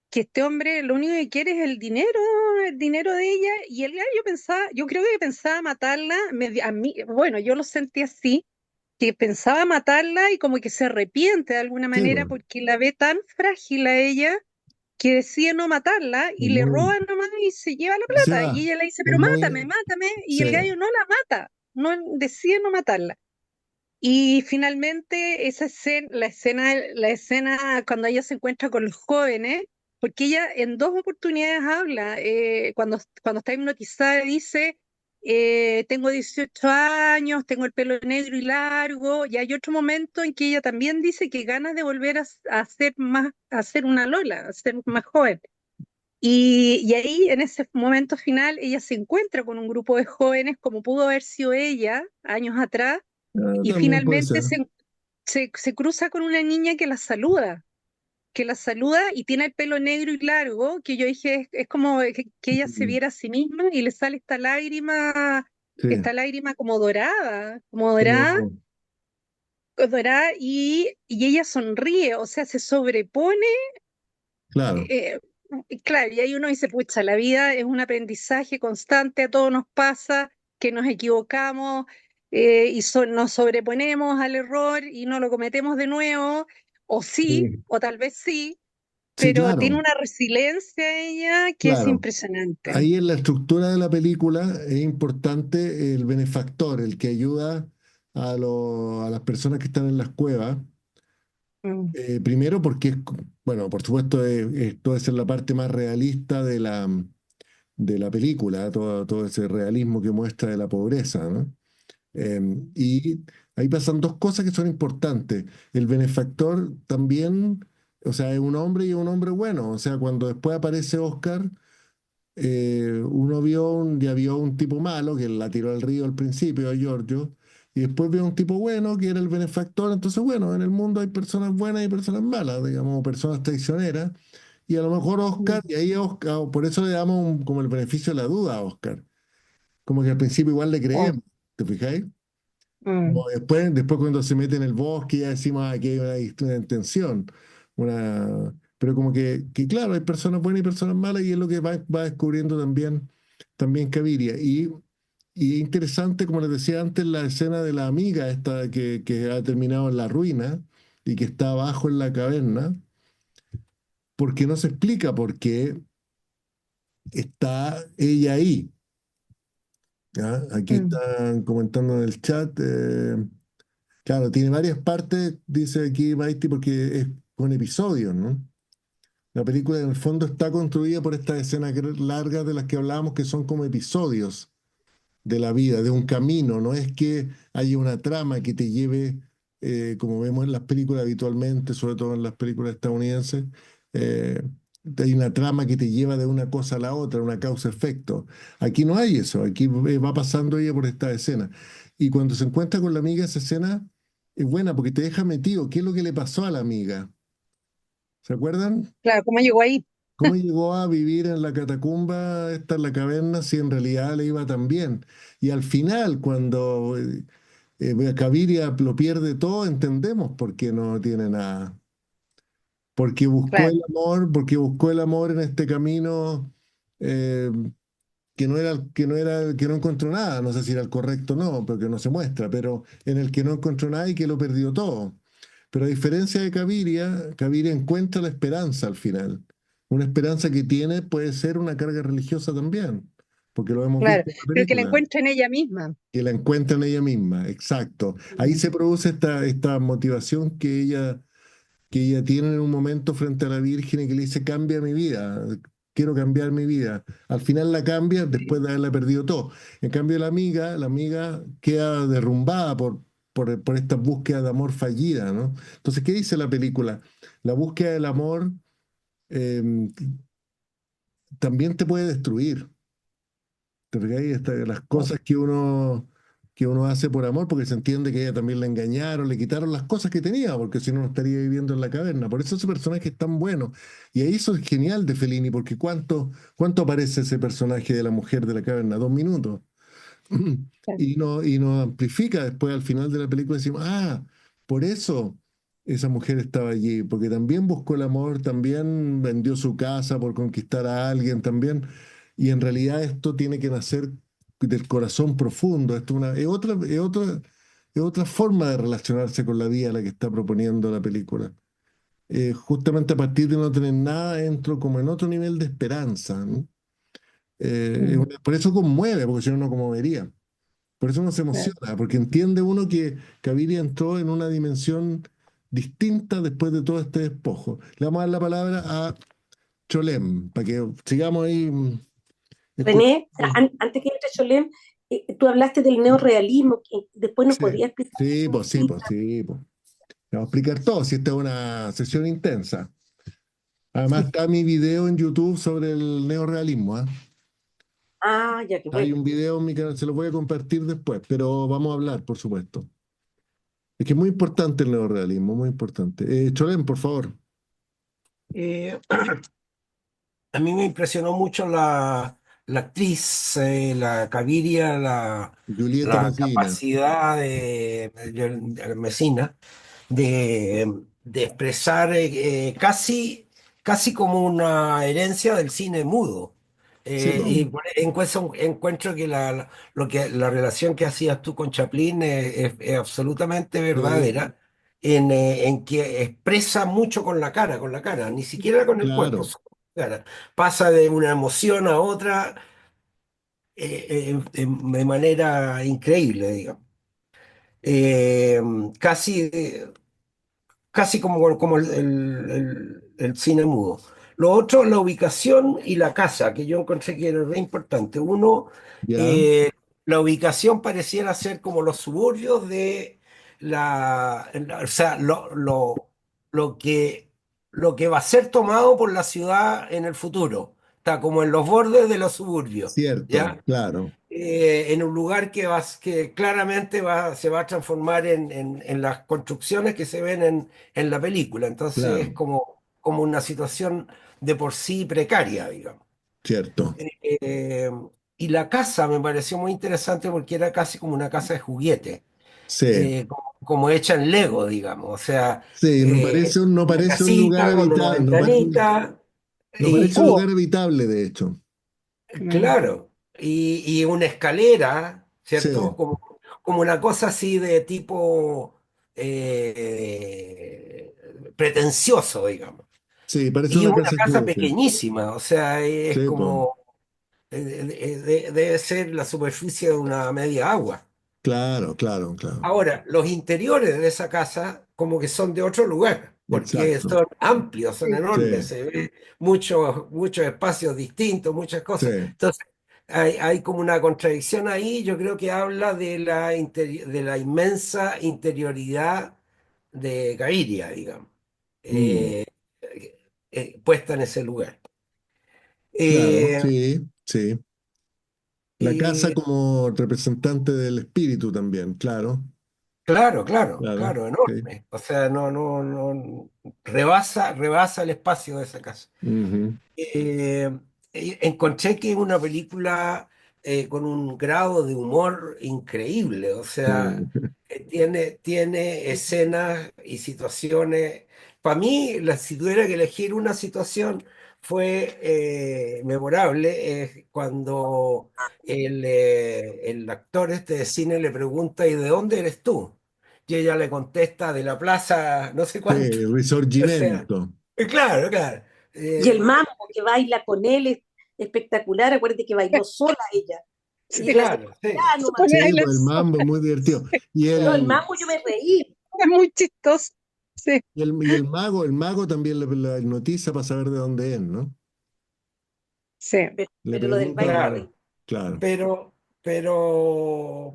que este hombre lo único que quiere es el dinero de ella, y yo pensaba, yo creo que pensaba matarla, a mí, bueno, yo lo sentí así, que pensaba matarla y como que se arrepiente de alguna Sí, manera pues, porque la ve tan frágil a ella que decide no matarla, es y le muy, roba nomás y se lleva la o plata. sea, Y ella le dice, es pero mátame, muy, mátame. Y sí, el gallo no la mata, no decide no matarla. Y finalmente la escena cuando ella se encuentra con los jóvenes, porque ella en dos oportunidades habla, cuando está hipnotizada dice, tengo 18 años, tengo el pelo negro y largo, y hay otro momento en que ella también dice que ganas de volver a ser más, a ser una Lola, a ser más joven. Y ahí, en ese momento final, ella se encuentra con un grupo de jóvenes, como pudo haber sido ella años atrás, y también puede finalmente ser. se cruza con una niña que la saluda y tiene el pelo negro y largo, que yo dije, es como que ella se Mm, viera a sí misma, y le sale sí, esta lágrima como dorada, como, dorada, y ella sonríe, o sea, se sobrepone. claro, eh, claro, y ahí uno dice, pucha, la vida es un aprendizaje constante, a todos nos pasa que nos equivocamos, nos sobreponemos al error y no lo cometemos de nuevo, o sí, sí, o tal vez sí, sí, pero tiene claro, una resiliencia ella que es claro. impresionante. Ahí en la estructura de la película es importante el benefactor, el que ayuda a las personas que están en las cuevas. Mm, Primero porque, bueno, por supuesto, esto debe ser la parte más realista de la película, todo ese realismo que muestra de la pobreza, ¿no? Y ahí pasan dos cosas que son importantes. El benefactor también, o sea, es un hombre y es un hombre bueno. O sea, cuando después aparece Oscar, uno ya vio un tipo malo que la tiró al río al principio, a Giorgio, y después vio un tipo bueno que era el benefactor. Entonces, bueno, en el mundo hay personas buenas y personas malas, digamos, personas traicioneras. Y a lo mejor mm, Oscar, y ahí Oscar, por eso le damos como el beneficio de la duda a Oscar. Como que al principio igual le oh, creemos, ¿te fijáis? mm, Como después cuando se mete en el bosque ya decimos aquí hay una intención, pero como que claro, hay personas buenas y personas malas y es lo que va descubriendo también Caviria. Y es interesante, como les decía antes, la escena de la amiga esta que ha terminado en la ruina y que está abajo en la caverna, porque no se explica por qué está ella ahí. ¿Ya? Aquí mm, están comentando en el chat. Claro, tiene varias partes, dice aquí Maiti, porque es con episodios, ¿no? La película en el fondo está construida por estas escenas largas de las que hablábamos, que son como episodios de la vida, de un camino. No es que haya una trama que te lleve, como vemos en las películas habitualmente, sobre todo en las películas estadounidenses, eh, hay una trama que te lleva de una cosa a la otra, una causa-efecto. Aquí no hay eso, aquí va pasando ella por esta escena. Y cuando se encuentra con la amiga, esa escena es buena porque te deja metido. ¿Qué es lo que le pasó a la amiga? ¿Se acuerdan? claro, ¿cómo llegó ahí? cómo llegó a vivir en la catacumba, esta en la caverna, si en realidad le iba tan bien. Y al final, cuando Gaviria lo pierde todo, entendemos por qué no tiene nada. Claro, Porque buscó el amor en este camino eh, que no encontró nada. No sé si era el correcto o no, porque no se muestra, pero en el que no encontró nada y que lo perdió todo. Pero a diferencia de Gaviria, Gaviria encuentra la esperanza al final. Una esperanza que tiene puede ser una carga religiosa también, porque lo hemos claro, visto en la pero que la película, encuentra en ella misma. que la encuentra en ella misma, exacto. Ahí Mm. se produce esta motivación que ella tiene en un momento frente a la Virgen y que le dice, cambia mi vida, quiero cambiar mi vida. Al final la cambia después de haberla perdido todo. En cambio la amiga queda derrumbada por esta búsqueda de amor fallida, ¿no? Entonces, ¿qué dice la película? La búsqueda del amor eh, también te puede destruir. ¿Te fijáis? Las cosas que uno hace por amor, porque se entiende que ella también la engañaron, le quitaron las cosas que tenía, porque si no, no estaría viviendo en la caverna. Por eso ese personaje es tan bueno. Y ahí eso es genial de Fellini, porque ¿cuánto aparece ese personaje de la mujer de la caverna? 2 minutos. Y nos amplifica después al final de la película, decimos, por eso esa mujer estaba allí, porque también buscó el amor, también vendió su casa por conquistar a alguien, también, y en realidad esto tiene que nacer del corazón profundo, esto es otra forma de relacionarse con la vida la que está proponiendo la película. Justamente a partir de no tener nada, entro como en otro nivel de esperanza, ¿no? Mm. Por eso conmueve, porque si no, no conmovería. Por eso uno se Claro. emociona, porque entiende uno que Gaviria entró en una dimensión distinta después de todo este despojo. Le vamos a dar la palabra a Cholem, para que sigamos ahí René, escuchando. antes que entre Cholem, tú hablaste del neorrealismo, que después nos Sí, podría explicar qué sí, pues sí, significa. pues sí, pues. Le vamos a explicar todo, si esta es una sesión intensa. Además está mi video en YouTube sobre el neorrealismo, ¿ah? Ah, ya que Hay bueno. un video en mi canal, se lo voy a compartir después, pero vamos a hablar, por supuesto. Es que es muy importante el neorrealismo, muy importante. Cholem, por favor. Eh, a mí me impresionó mucho la actriz, la Caviria, Julieta la Massina. capacidad de Messina de expresar casi como una herencia del cine mudo. Sí, po. Encuentro que la relación que hacías tú con Chaplin es absolutamente Sí, verdadera en que expresa mucho con la cara, ni siquiera con el cuerpo, claro, solo con la cara. Pasa de una emoción a otra de manera increíble, digamos. Eh, casi casi como el cine mudo. Lo otro, la ubicación y la casa, que yo encontré que era re importante. Uno, ya, eh, la ubicación pareciera ser como los suburbios de o sea, lo que va a ser tomado por la ciudad en el futuro. Está como en los bordes de los suburbios, cierto, ¿ya? claro, En un lugar que claramente se va a transformar en las construcciones que se ven en la película. Entonces es claro, como una situación de por sí precaria, digamos. cierto. Eh, y la casa me pareció muy interesante porque era casi como una casa de juguete, Sí, como hecha en Lego, digamos. O sea, sí, no una parece un lugar casita con una habitable, ventanita no Un parece un cubo. lugar habitable, de hecho. Mm. claro, y una escalera, Sí, ¿cierto? Como una cosa así de tipo pretencioso, digamos. sí, parece Y una una casa de casa juguete. pequeñísima, o sea, es Sí, pues, como, debe ser la superficie de una media agua. claro, claro, claro. Ahora, los interiores de esa casa como que son de otro lugar, porque Exacto. son amplios, son Sí. enormes, Sí, se ve muchos espacios distintos, muchas sí, cosas. Entonces, hay como una contradicción ahí, yo creo que habla de la inmensa interioridad de Gaviria, digamos, mm, eh, puesta en ese lugar. claro, Eh, sí, sí. La casa eh, como representante del espíritu también, claro. Claro, claro, Claro, claro, sí. enorme. O sea, no, rebasa el espacio de esa casa. Ujú. Eh, Encontré que es una película con un grado de humor increíble. O sea, Sí. tiene escenas y situaciones. Para mí, si tuviera que elegir una situación, fue memorable cuando el actor este de cine le pregunta: ¿y de dónde eres tú? Y ella le contesta: de la plaza no sé cuánto. Sí, O sea, Risorgimento. claro, claro. Y el Eh, mambo que baila con él es espectacular. Acuérdate que bailó sola ella. Sí, Y él hace claro, sí. piano, se pone a Sí, bailar pues el sola. mambo es muy divertido. Sí, Y no, el el, mambo yo me reí. es muy chistoso. Sí, el mago también le hipnotiza para saber de dónde es, ¿no? sí. Le Pero lo del pregunta, baile me reí. Claro, claro,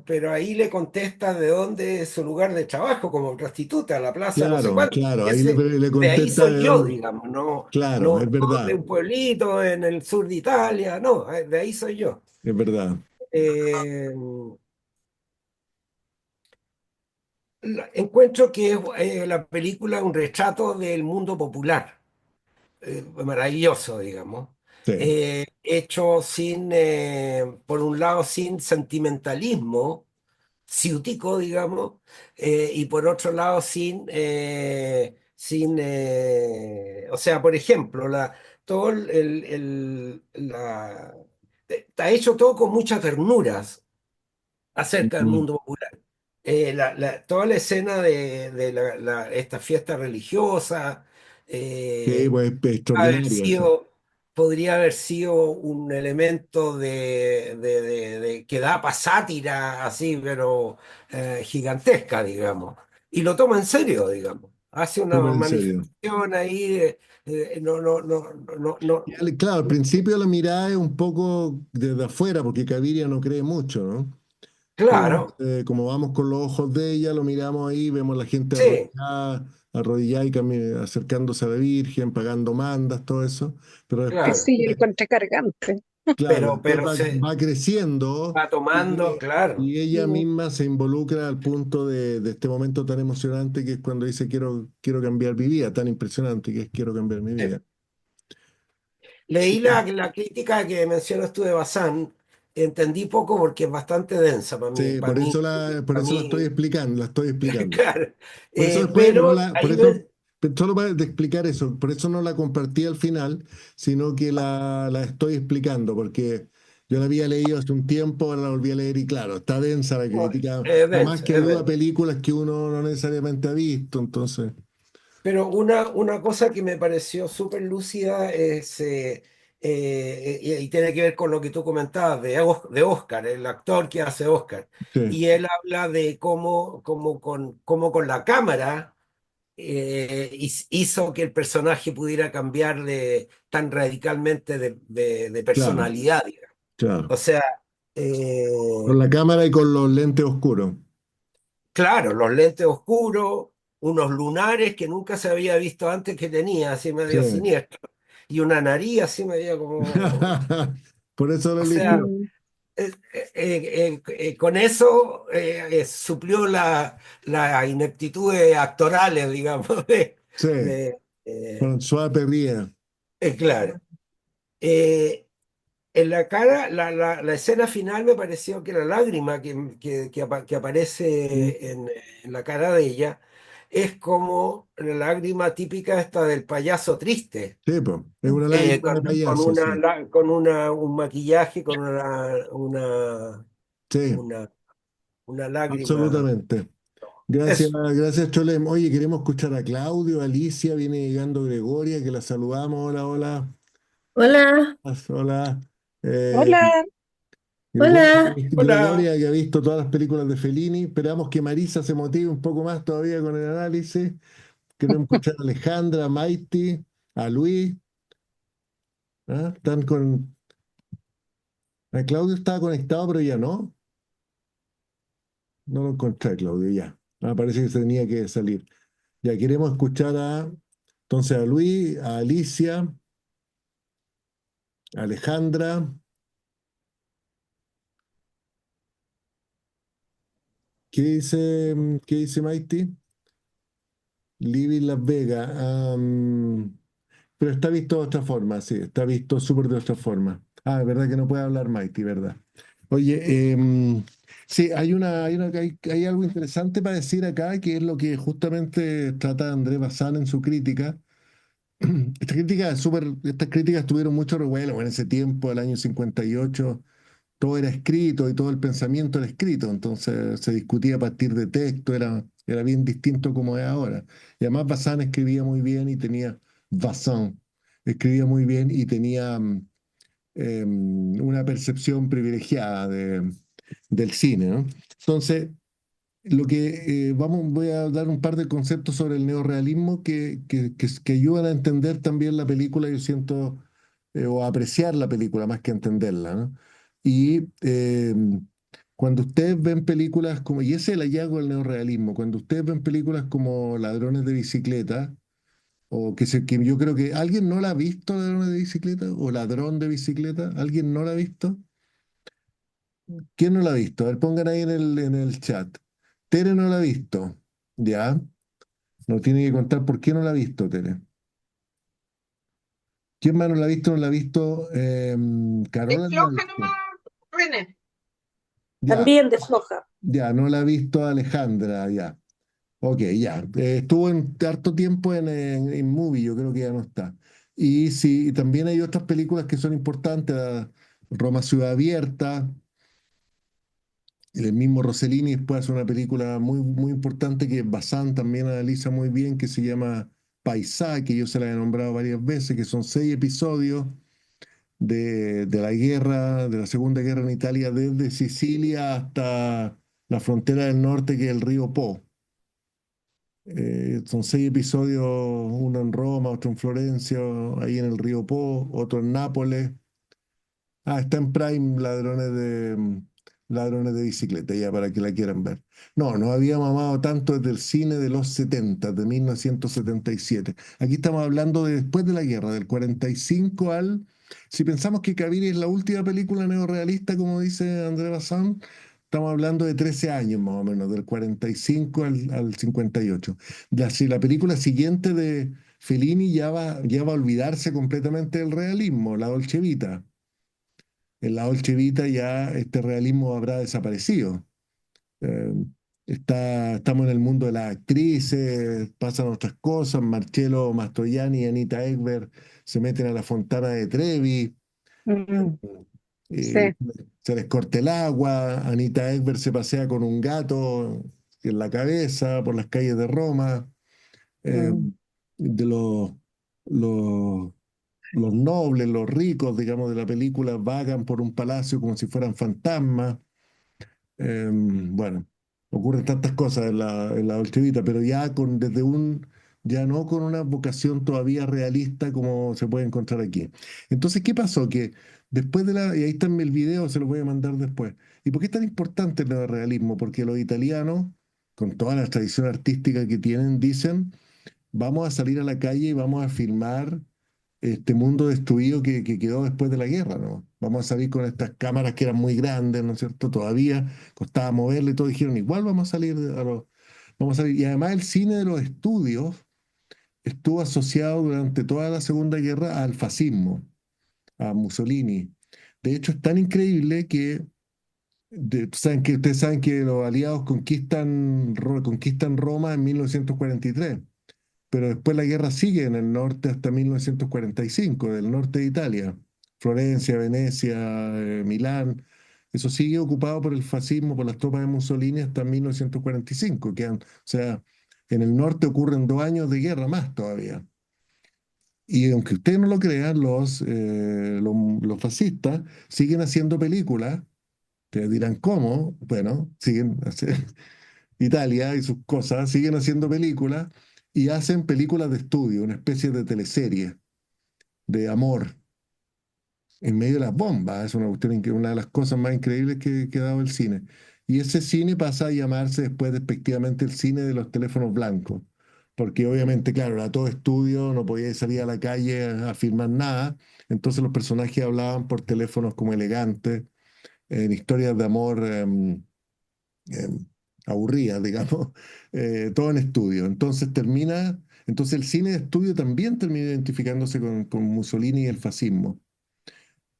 pero ahí le contesta de dónde es su lugar de trabajo como prostituta, la plaza no sé claro, cuánto. claro, Y ahí le de ahí contesta soy de yo, dónde, digamos, no, claro, no, es no de verdad, un pueblito en el sur de Italia, no, de ahí soy yo. es verdad. Eh, Encuentro que la película es un retrato del mundo popular, maravilloso, digamos, Sí. hecho por un lado, sin sentimentalismo ciútico, digamos, y por otro lado, o sea, por ejemplo, todo está hecho todo con muchas ternuras acerca del Ujú. mundo popular. Toda la escena de esta fiesta religiosa Sí, eh, pues es haber extraordinaria esa. sido, podría haber sido un elemento que da para sátira así, pero gigantesca, digamos. Y lo toma en serio, digamos. Hace una Súper en serio. manifestación ahí, no, Claro, al principio la mirada es un poco desde afuera, porque Caviria no cree mucho, ¿no? claro, Como vamos con los ojos de ella, lo miramos ahí, vemos la gente sí, arrodillada y acercándose a la Virgen, pagando mandas, todo eso. Pero Que después, claro, sí, yo lo encontré cargante. claro, pero, después pero se va creciendo va tomando, claro. y ella Mm. misma se involucra al punto de este momento tan emocionante que es cuando dice quiero cambiar mi vida, tan impresionante que es quiero cambiar mi vida. Leí la crítica que mencionas tú de Bazán, entendí poco porque es bastante densa para mí, Sí, por para eso mí, la estoy explicando. claro. Por eso después no Pero la, por ahí eso, me, solo para de explicar eso, por eso no la compartí al final, sino que la estoy explicando, porque yo la había leído hace un tiempo, ahora la volví a leer y claro, está densa la no, crítica, es además densa, que es ayuda a densa. películas que uno no necesariamente ha visto, entonces, Pero una cosa que me pareció súper lúcida y tiene que ver con lo que tú comentabas de Oscar, el actor que hace Oscar. sí, Y él habla de cómo con la cámara hizo que el personaje pudiera cambiar tan radicalmente de claro, personalidad, digamos. claro. O sea, Con eh, la cámara y con los lentes oscuros. claro, los lentes oscuros, unos lunares que nunca se había visto antes que tenía, así medio Sí. siniestro, y una nariz así medio como... Por eso lo O sea, eligió. Mm. con eso suplió las ineptitudes actorales, digamos, Sí, de, eh, François Perrier. claro. Eh, En la cara, la escena final me pareció que la lágrima que aparece en la cara de ella es como la lágrima típica esta del payaso triste, Sí, po, es una lágrima de payaso, sí. un maquillaje, con Sí, una, una lágrima. absolutamente. Gracias, Eso. gracias, Cholem. Oye, queremos escuchar a Claudio, Alicia, viene llegando Gregoria, que la saludamos. Hola, hola. Hola, Hola. Eh, Hola. hola. Hola. Gregoria, que ha visto todas las películas de Fellini. Esperamos que Marisa se motive un poco más todavía con el análisis. Queremos escuchar a Alejandra, a Maiti, a Luis. ¿Ah? Están con... A Claudio estaba conectado, pero ya no. No lo encontré, Claudio, ya. Ah, parece que se tenía que salir. Ya queremos escuchar entonces a Luis, a Alicia, a Alejandra. qué dice Maite? Living Las Vegas. Pero está visto de otra forma, sí, está visto súper de otra forma. Ah, es verdad que no puede hablar Mighty, ¿verdad? Oye, sí, hay algo interesante para decir acá, que es lo que justamente trata André Bazin en su crítica. Estas críticas tuvieron mucho revuelo en ese tiempo, el año 58, todo era escrito y todo el pensamiento era escrito, entonces se discutía a partir de texto, era bien distinto como es ahora. Y además Bazin escribía muy bien y tenía, Bazin escribía muy bien y tenía una percepción privilegiada del cine, ¿no? Entonces, voy a dar un par de conceptos sobre el neorrealismo que ayudan a entender también la película, yo siento, o a apreciar la película más que a entenderla, ¿no? Y cuando ustedes ven películas como, y ese es el hallazgo del neorrealismo, cuando ustedes ven películas como Ladrones de Bicicleta, que yo creo que alguien no la ha visto, Ladrones de Bicicleta, o Ladrón de Bicicleta, ¿alguien no la ha visto? ¿Quién no la ha visto? A ver, pongan ahí en el chat. Tere no la ha visto. Ya. Nos tiene que contar por qué no la ha visto, Tere. ¿Quién más no la ha visto? No la ha visto. Es Carola no la ha floja visto. nomás, René. Ya, También de floja. ya, no la ha visto Alejandra, ya. Ok, ya. Estuvo en harto tiempo en Movie, yo creo que ya no está. Y sí, también hay otras películas que son importantes. Roma Ciudad Abierta. El mismo Rossellini después hace una película muy, muy importante que Bazán también analiza muy bien, que se llama Paisá, que yo se la he nombrado varias veces, que son 6 episodios de la guerra, de la Segunda Guerra en Italia, desde Sicilia hasta la frontera del norte, que es el río Po. Son 6 episodios, uno en Roma, otro en Florencia, ahí en el río Po, otro en Nápoles. Ah, está en Prime Ladrones de Bicicleta, ya para que la quieran ver. No, no había mamado tanto desde el cine de los 70, de 1977. Aquí estamos hablando de después de la guerra, del 45 al... Si pensamos que Cavill es la última película neorrealista, como dice André Bazin, estamos hablando de 13 años más o menos, del 45 al 58. Si la película siguiente de Fellini ya va a olvidarse completamente del realismo, la Dolce Vita. En la Dolce Vita ya este realismo habrá desaparecido. Eh, estamos en el mundo de las actrices, pasan otras cosas. Marcello Mastroianni y Anita Ekberg se meten a la Fontana de Trevi, Mm, eh, sí. se les corta el agua. Anita Ekberg se pasea con un gato en la cabeza por las calles de Roma. Eh, Mm, de los, los nobles, los ricos, digamos, de la película vagan por un palacio como si fueran fantasmas. Bueno, ocurren tantas cosas en la Dolce Vita, pero ya no con una vocación todavía realista como se puede encontrar aquí. Entonces, ¿qué pasó? Que y ahí está en el video, se lo voy a mandar después. ¿Y por qué es tan importante el neorrealismo? Porque los italianos, con toda la tradición artística que tienen, dicen, vamos a salir a la calle y vamos a filmar este mundo destruido que quedó después de la guerra, ¿no? Vamos a salir con estas cámaras que eran muy grandes, ¿no es cierto? Todavía costaba moverle y todo, dijeron, igual vamos a salir vamos a salir. Y además el cine de los estudios estuvo asociado durante toda la Segunda Guerra al fascismo, a Mussolini. De hecho, es tan increíble que ustedes saben que los aliados conquistan Roma en 1943. Pero después la guerra sigue en el norte hasta 1945, del norte de Italia. Florencia, Venecia, Milán. Eso sigue ocupado por el fascismo, por las tropas de Mussolini hasta 1945. O sea, en el norte ocurren 2 años de guerra más todavía. Y aunque ustedes no lo crean, los fascistas siguen haciendo películas. Ustedes dirán, ¿cómo? Bueno, Italia y sus cosas, siguen haciendo películas y hacen películas de estudio, una especie de teleserie de amor en medio de las bombas. Es una de las cosas más increíbles que ha dado el cine. Y ese cine pasa a llamarse después despectivamente el cine de los teléfonos blancos. Porque obviamente, claro, era todo estudio, no podía salir a la calle a filmar nada. Entonces los personajes hablaban por teléfonos como elegantes, en historias de amor aburridas, digamos, todo en estudio. Entonces el cine de estudio también termina identificándose con Mussolini y el fascismo.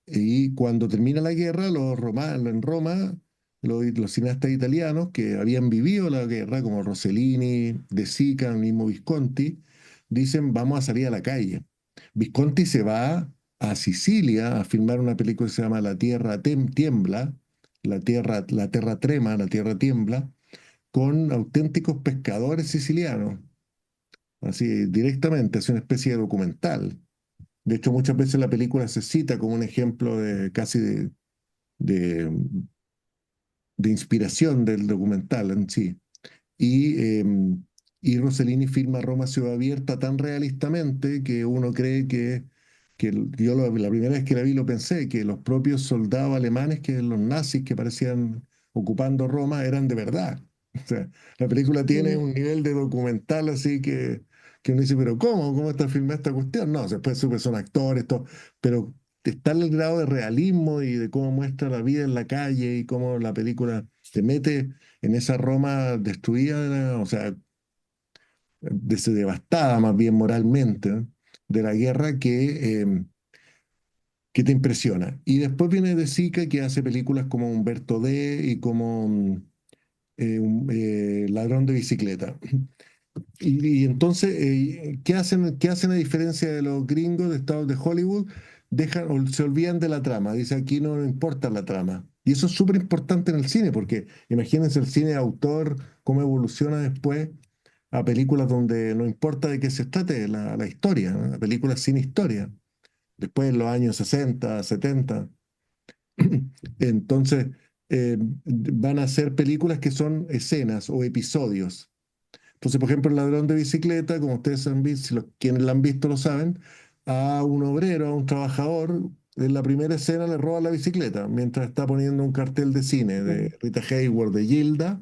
Y cuando termina la guerra, en Roma, los cineastas italianos que habían vivido la guerra, como Rossellini, De Sica, el mismo Visconti, dicen, vamos a salir a la calle. Visconti se va a Sicilia a filmar una película que se llama La Tierra Tiembla, la tierra trema, la tierra tiembla, con auténticos pescadores sicilianos, así directamente, es una especie de documental. De hecho, muchas veces la película se cita como un ejemplo de, de inspiración del documental en sí. Y, y Rossellini filma Roma Ciudad Abierta tan realistamente que uno cree la primera vez que la vi lo pensé, que los propios soldados alemanes, que los nazis que parecían ocupando Roma, eran de verdad. O sea, la película tiene un nivel de documental así que uno dice, pero ¿cómo? ¿Cómo está filmada esta cuestión? No, después supe son actores, todo, pero está el grado de realismo y de cómo muestra la vida en la calle y cómo la película se mete en esa Roma destruida, o sea, devastada más bien moralmente, ¿no? De la guerra que te impresiona. Y después viene De Sica, que hace películas como Humberto D y como Ladrón de Bicicleta. Y entonces, qué hacen a diferencia de los gringos de Estados de Hollywood? Dejan, o se olvidan de la trama. Dice, aquí no importa la trama. Y eso es súper importante en el cine, porque imagínense el cine de autor, cómo evoluciona después a películas donde no importa de qué se trate la historia, ¿no? A películas sin historia. Después en los años 60 70. Entonces, van a ser películas que son escenas o episodios. Entonces, por ejemplo, el ladrón de bicicleta, como ustedes han visto, si quienes la han visto lo saben, a un obrero, a un trabajador, en la primera escena le roba la bicicleta mientras está poniendo un cartel de cine de Rita Hayworth, de Gilda,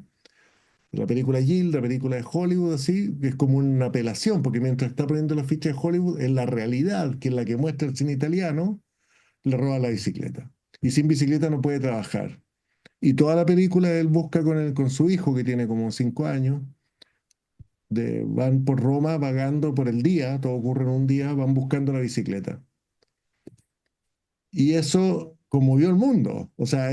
la película Gilda, película de Hollywood, así, que es como una apelación, porque mientras está poniendo la ficha de Hollywood, en la realidad, que es la que muestra el cine italiano, le roba la bicicleta. Y sin bicicleta no puede trabajar. Y toda la película él busca con su hijo, que tiene como 5 años, van por Roma vagando por el día, todo ocurre en un día, van buscando la bicicleta. Y eso conmovió el mundo. O sea,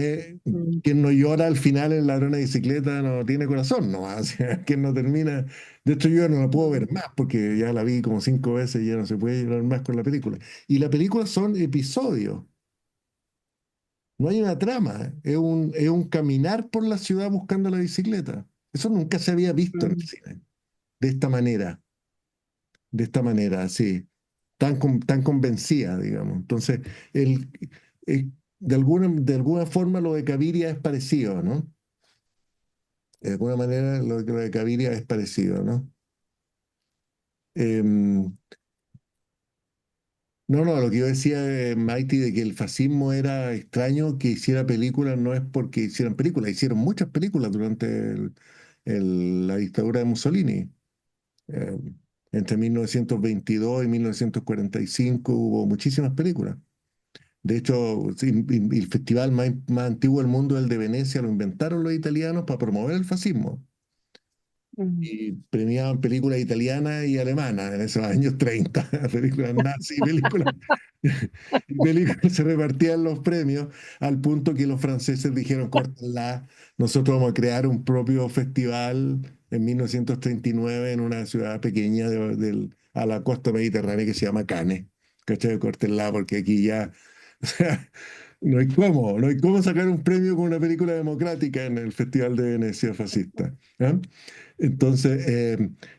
quien no llora al final en Ladrón de Bicicleta no tiene corazón, ¿no? O sea, quien no termina. De hecho, yo no la puedo ver más porque ya la vi como 5 veces y ya no se puede llorar más con la película. Y la película son episodios, no hay una trama, es un caminar por la ciudad buscando la bicicleta. Eso nunca se había visto en el cine, de esta manera. De esta manera, sí, tan convencida, digamos. Entonces, el, de alguna forma lo de Caviria es parecido, ¿no? De alguna manera lo de Caviria es parecido, ¿no? Em, no, no, lo que yo decía, Mighty, de que el fascismo era extraño que hiciera películas, no es porque hicieran películas, hicieron muchas películas durante la dictadura de Mussolini. Eh, Entre 1922 y 1945 hubo muchísimas películas. De hecho, sí, el festival más antiguo del mundo, el de Venecia, lo inventaron los italianos para promover el fascismo. Y premiaban películas italianas y alemanas en esos años 30, películas nazis, películas se repartían los premios al punto que los franceses dijeron, córtenla, nosotros vamos a crear un propio festival en 1939 en una ciudad pequeña a la costa mediterránea que se llama Cannes. ¿Cachai? Córtenla porque aquí ya, o sea, no hay cómo sacar un premio con una película democrática en el Festival de Venecia fascista. ¿Ah? Entonces,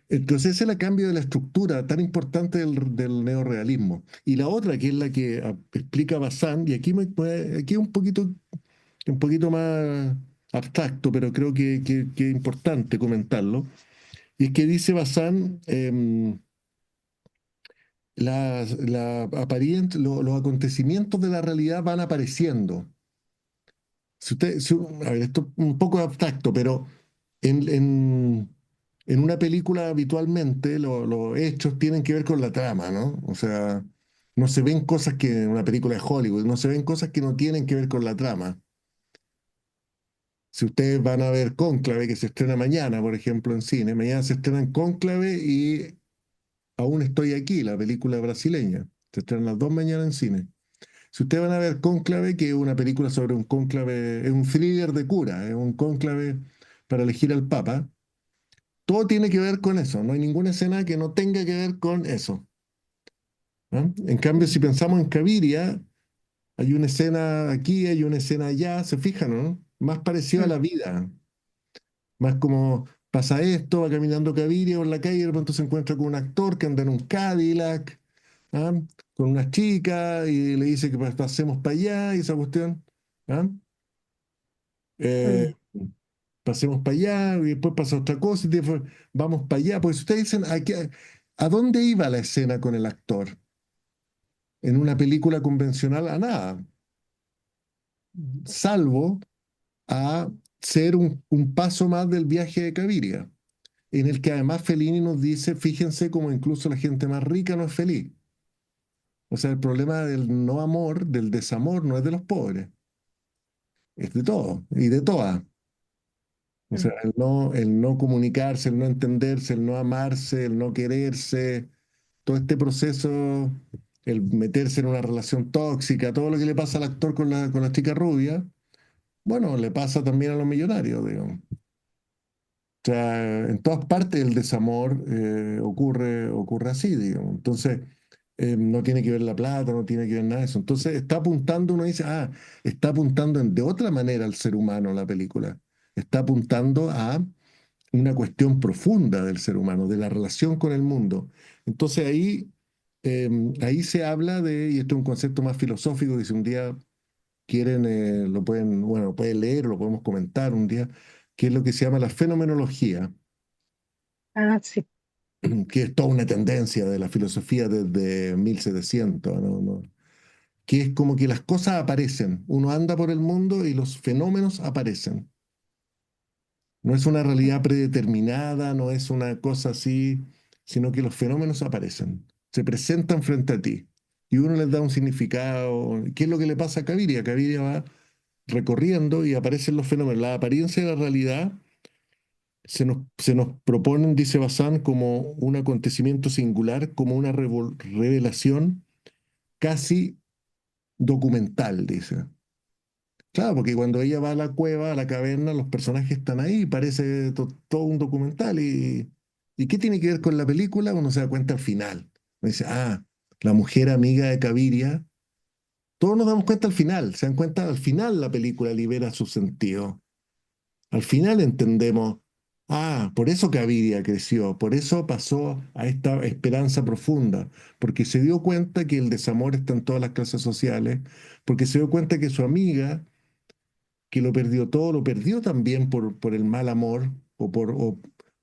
entonces ese es el cambio de la estructura tan importante del neorrealismo. Y la otra, que es la que explica Bazán, y aquí es un poquito más abstracto, pero creo que es importante comentarlo, y es que dice Bazán, los acontecimientos de la realidad van apareciendo. A ver, esto es un poco abstracto, pero en, en- en una película habitualmente los hechos tienen que ver con la trama, ¿no? O sea, no se ven cosas en una película de Hollywood, no se ven cosas que no tienen que ver con la trama. Si ustedes van a ver Cónclave, que se estrena mañana, por ejemplo, en cine, mañana se estrena en Cónclave y Aún estoy aquí, la película brasileña. Se estrena las 2 mañanas en cine. Si ustedes van a ver Cónclave, que es una película sobre un cónclave, es un thriller de cura, es un cónclave para elegir al Papa, todo tiene que ver con eso. No hay ninguna escena que no tenga que ver con eso. ¿No? En cambio, si pensamos en Caviria, hay una escena aquí, hay una escena allá, se fijan, ¿no? Más parecido a la vida. Más como pasa esto, va caminando Caviria por la calle y de pronto se encuentra con un actor que anda en un Cadillac, ¿ah? Con una chica y le dice que pasemos para allá y esa cuestión. ¿Ah? Eh, Mm. Pasemos para allá y después pasa otra cosa y después vamos para allá. Pues ustedes dicen, ¿a dónde iba la escena con el actor? En una película convencional a nada, salvo a ser un paso más del viaje de Caviria, en el que además Fellini nos dice, fíjense cómo incluso la gente más rica no es feliz. O sea, el problema del no amor, del desamor, no es de los pobres, es de todos y de todas. O sea, Mm. el no comunicarse, el no entenderse, el no amarse, el no quererse, todo este proceso, el meterse en una relación tóxica, todo lo que le pasa al actor con la chica rubia, bueno, le pasa también a los millonarios, digamos. O sea, en todas partes el desamor ocurre así, digamos. Entonces, no tiene que ver la plata, no tiene que ver nada de eso. Entonces, está apuntando, uno dice, está apuntando de otra manera al ser humano la película. Está apuntando a una cuestión profunda del ser humano, de la relación con el mundo. Entonces, ahí se habla de, y esto es un concepto más filosófico, que si un día quieren, lo pueden, bueno, pueden leer, lo podemos comentar un día, que es lo que se llama la fenomenología, Ah, sí. que es toda una tendencia de la filosofía desde 1700, ¿no? Que es como que las cosas aparecen, uno anda por el mundo y los fenómenos aparecen. No es una realidad predeterminada, no es una cosa así, sino que los fenómenos aparecen, se presentan frente a ti y uno les da un significado. ¿Qué es lo que le pasa a Caviria? Caviria va recorriendo y aparecen los fenómenos. La apariencia de la realidad se nos proponen, dice Bazán, como un acontecimiento singular, como una revelación casi documental, dice. Claro, porque cuando ella va a la cueva, a la caverna, los personajes están ahí, parece todo un documental. ¿Y qué tiene que ver con la película? Uno se da cuenta al final. Uno dice, la mujer amiga de Caviria. Todos nos damos cuenta al final, se dan cuenta al final la película libera su sentido. Al final entendemos, por eso Gaviria creció, por eso pasó a esta esperanza profunda, porque se dio cuenta que el desamor está en todas las clases sociales, porque se dio cuenta que su amiga, que lo perdió todo, lo perdió también por el mal amor,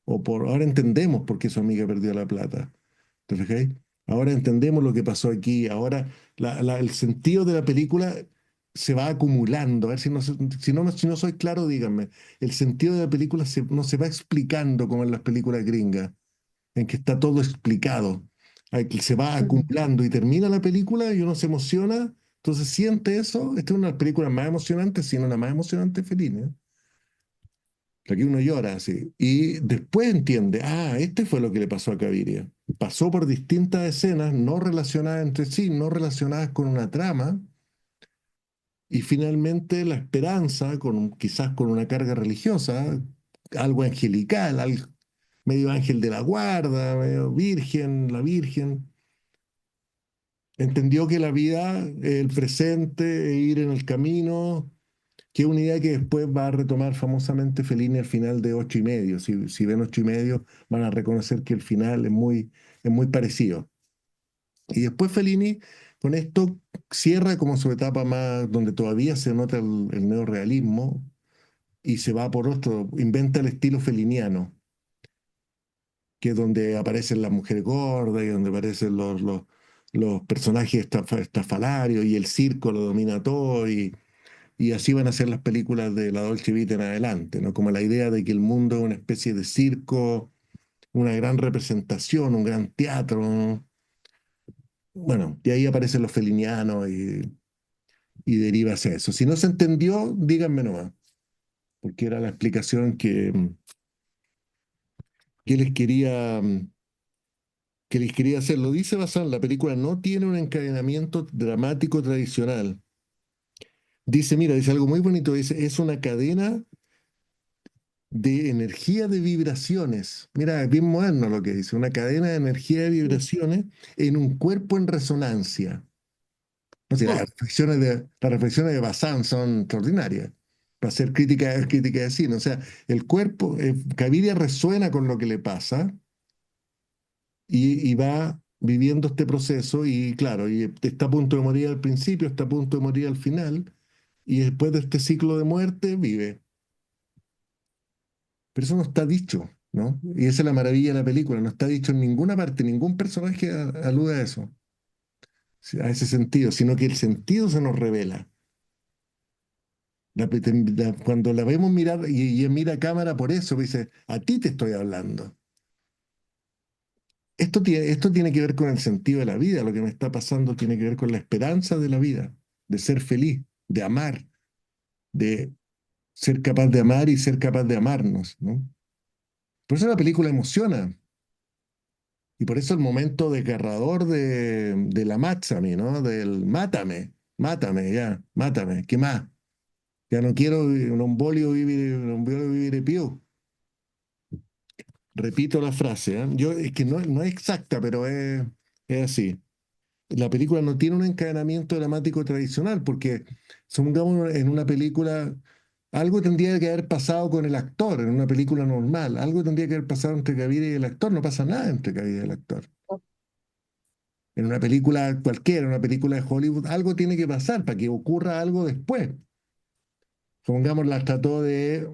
ahora entendemos por qué su amiga perdió la plata. ¿Te fijáis? Ahora entendemos lo que pasó aquí. Ahora el sentido de la película se va acumulando. A ver si no soy claro, díganme. El sentido de la película no se va explicando como en las películas gringas, en que está todo explicado. Que se va Mm. acumulando y termina la película y uno se emociona. Entonces siente eso. Esta es una de las películas más emocionantes, si no la más emocionante de Fellini, ¿eh? Aquí uno llora así. Y después entiende, este fue lo que le pasó a Caviria. Pasó por distintas escenas no relacionadas entre sí, no relacionadas con una trama, y finalmente la esperanza, quizás con una carga religiosa, algo angelical, algo, medio ángel de la guarda, medio virgen, la virgen, entendió que la vida, el presente, e ir en el camino, que es una idea que después va a retomar famosamente Fellini al final de Ocho y medio. Si ven Ocho y medio, van a reconocer que el final es muy parecido. Y después Fellini, con esto, cierra como su etapa más, donde todavía se nota el neorrealismo, y se va por otro, inventa el estilo feliniano, que es donde aparecen las mujeres gordas y donde aparecen los personajes estafalarios, y el circo lo domina todo, y así van a ser las películas de la Dolce Vita en adelante, ¿no? Como la idea de que el mundo es una especie de circo, una gran representación, un gran teatro, ¿no? Bueno, y ahí aparecen los felinianos y deriva hacia eso. Si no se entendió, díganme nomás. porque era la explicación que les quería, que les quería hacer. Lo dice Bazán, la película no tiene un encadenamiento dramático tradicional. Dice, mira, dice algo muy bonito, dice, es una cadena de energía de vibraciones. Mira, es bien moderno lo que dice, una cadena de energía de vibraciones en un cuerpo en resonancia. No sé, las reflexiones de Bazán son extraordinarias para hacer crítica de cine. O sea, el cuerpo, Gaviria resuena con lo que le pasa y va viviendo este proceso y claro, y está a punto de morir al principio, está a punto de morir al final y después de este ciclo de muerte vive. Pero eso no está dicho, ¿no? Y esa es la maravilla de la película, no está dicho en ninguna parte, ningún personaje alude a eso, a ese sentido, sino que el sentido se nos revela. Cuando la vemos mirar y mira a cámara por eso, dice, a ti te estoy hablando. Esto tiene que ver con el sentido de la vida, lo que me está pasando tiene que ver con la esperanza de la vida, de ser feliz, de amar, de ser capaz de amar y ser capaz de amarnos, ¿no? Por eso la película emociona. Y por eso el momento desgarrador de la Mazzami, ¿no? Del mátame, mátame, ya, mátame, ¿qué más? Ya no quiero non voglio vivere più. Repito la frase, ¿eh? Yo, es que no es exacta, pero es así. La película no tiene un encadenamiento dramático tradicional, porque supongamos en una película, algo tendría que haber pasado con el actor, en una película normal, algo tendría que haber pasado entre Gaviria y el actor, no pasa nada entre Gaviria y el actor. En una película cualquiera, una película de Hollywood, algo tiene que pasar para que ocurra algo después. Supongamos la trató de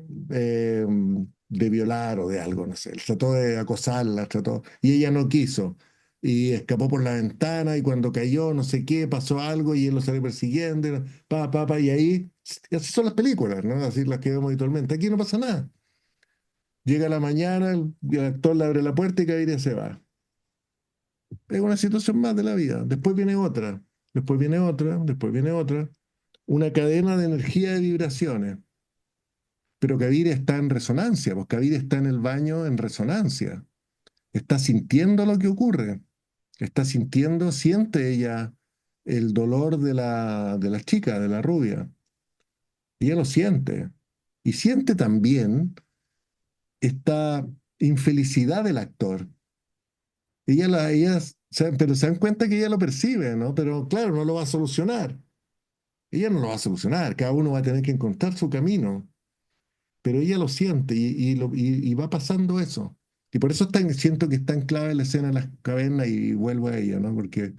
violar o de algo, no sé, trató de acosarla, trató, y ella no quiso. Y escapó por la ventana y cuando cayó, no sé qué, pasó algo y él lo salió persiguiendo, y y ahí, y así son las películas, ¿no? Así las que vemos habitualmente. Aquí no pasa nada. Llega la mañana, el actor le abre la puerta y Gaviria se va. Es una situación más de la vida. Después viene otra, después viene otra, después viene otra. Una cadena de energía de vibraciones. Pero Gaviria está en resonancia, pues Gaviria está en el baño en resonancia. Está sintiendo lo que ocurre. Está sintiendo, siente ella el dolor de la chica, de la rubia. Ella lo siente. Y siente también esta infelicidad del actor. Pero se dan cuenta que ella lo percibe, ¿no? Pero claro, no lo va a solucionar. Ella no lo va a solucionar. Cada uno va a tener que encontrar su camino. Pero ella lo siente y va pasando eso. Y por eso siento que es tan clave la escena de las cavernas y vuelvo a ella, ¿no? Porque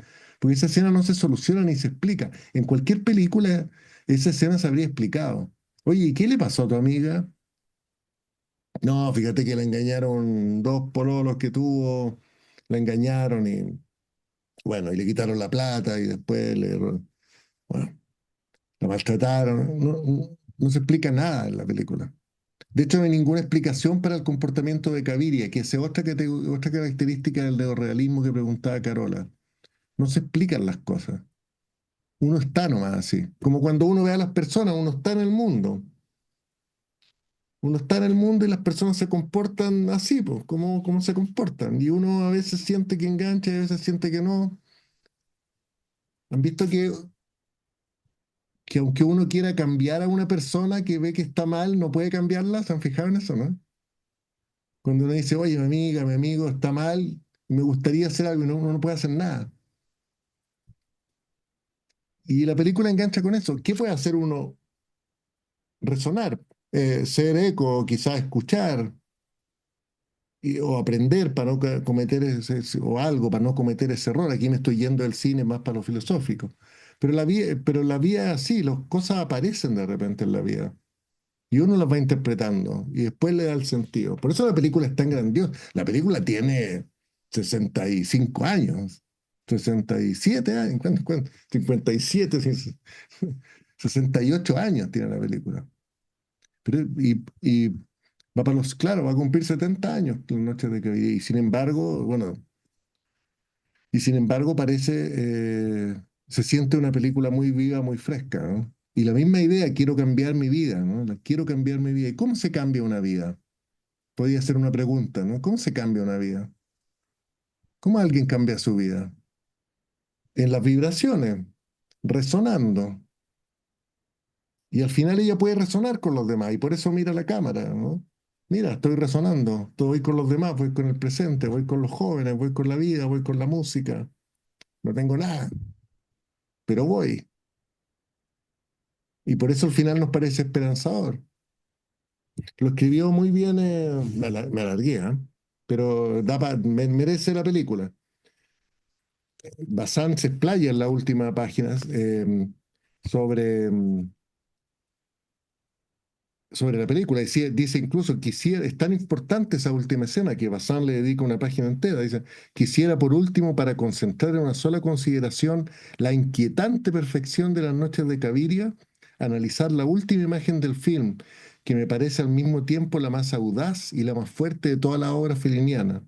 esa escena no se soluciona ni se explica. En cualquier película esa escena se habría explicado. Oye, ¿y qué le pasó a tu amiga? No, fíjate que la engañaron dos pololos que tuvo, la engañaron y bueno, y le quitaron la plata y después bueno, la maltrataron. No se explica nada en la película. De hecho, no hay ninguna explicación para el comportamiento de Gaviria, que es otra característica del neorrealismo que preguntaba Carola. No se explican las cosas. Uno está nomás así. Como cuando uno ve a las personas, uno está en el mundo. Uno está en el mundo y las personas se comportan así, pues, como se comportan. Y uno a veces siente que engancha y a veces siente que no. ¿Han visto que aunque uno quiera cambiar a una persona que ve que está mal, no puede cambiarla? ¿Se han fijado en eso, no? Cuando uno dice, oye, mi amiga, mi amigo está mal, me gustaría hacer algo y uno no puede hacer nada. Y la película engancha con eso. ¿Qué puede hacer uno? Resonar, ser eco, quizás escuchar o aprender para no cometer o algo para no cometer ese error. Aquí me estoy yendo del cine más para lo filosófico. Pero la vida es así, las cosas aparecen de repente en la vida. Y uno las va interpretando y después le da el sentido. Por eso la película es tan grandiosa. La película tiene 65 años, 67 años, ¿cuánto? 57, 68 años tiene la película. Y va para claro, va a cumplir 70 años la noche de que y sin embargo, bueno, y sin embargo se siente una película muy viva, muy fresca, ¿no? Y la misma idea, quiero cambiar mi vida, ¿no? Quiero cambiar mi vida. ¿Y cómo se cambia una vida? Podría ser una pregunta, ¿no? ¿Cómo se cambia una vida? ¿Cómo alguien cambia su vida? En las vibraciones, resonando. Y al final ella puede resonar con los demás y por eso mira la cámara, ¿no? Mira, estoy resonando, voy con los demás, voy con el presente, voy con los jóvenes, voy con la vida, voy con la música. No tengo nada, pero voy. Y por eso al final nos parece esperanzador. Lo escribió muy bien, me alargué, ¿eh? Pero merece la película. Bazán se explaya en la última página sobre, sobre la película. Dice incluso, quisiera, es tan importante esa última escena que Bazán le dedica una página entera. Dice, quisiera por último, para concentrar en una sola consideración la inquietante perfección de las noches de Caviria, analizar la última imagen del film, que me parece al mismo tiempo la más audaz y la más fuerte de toda la obra feliniana.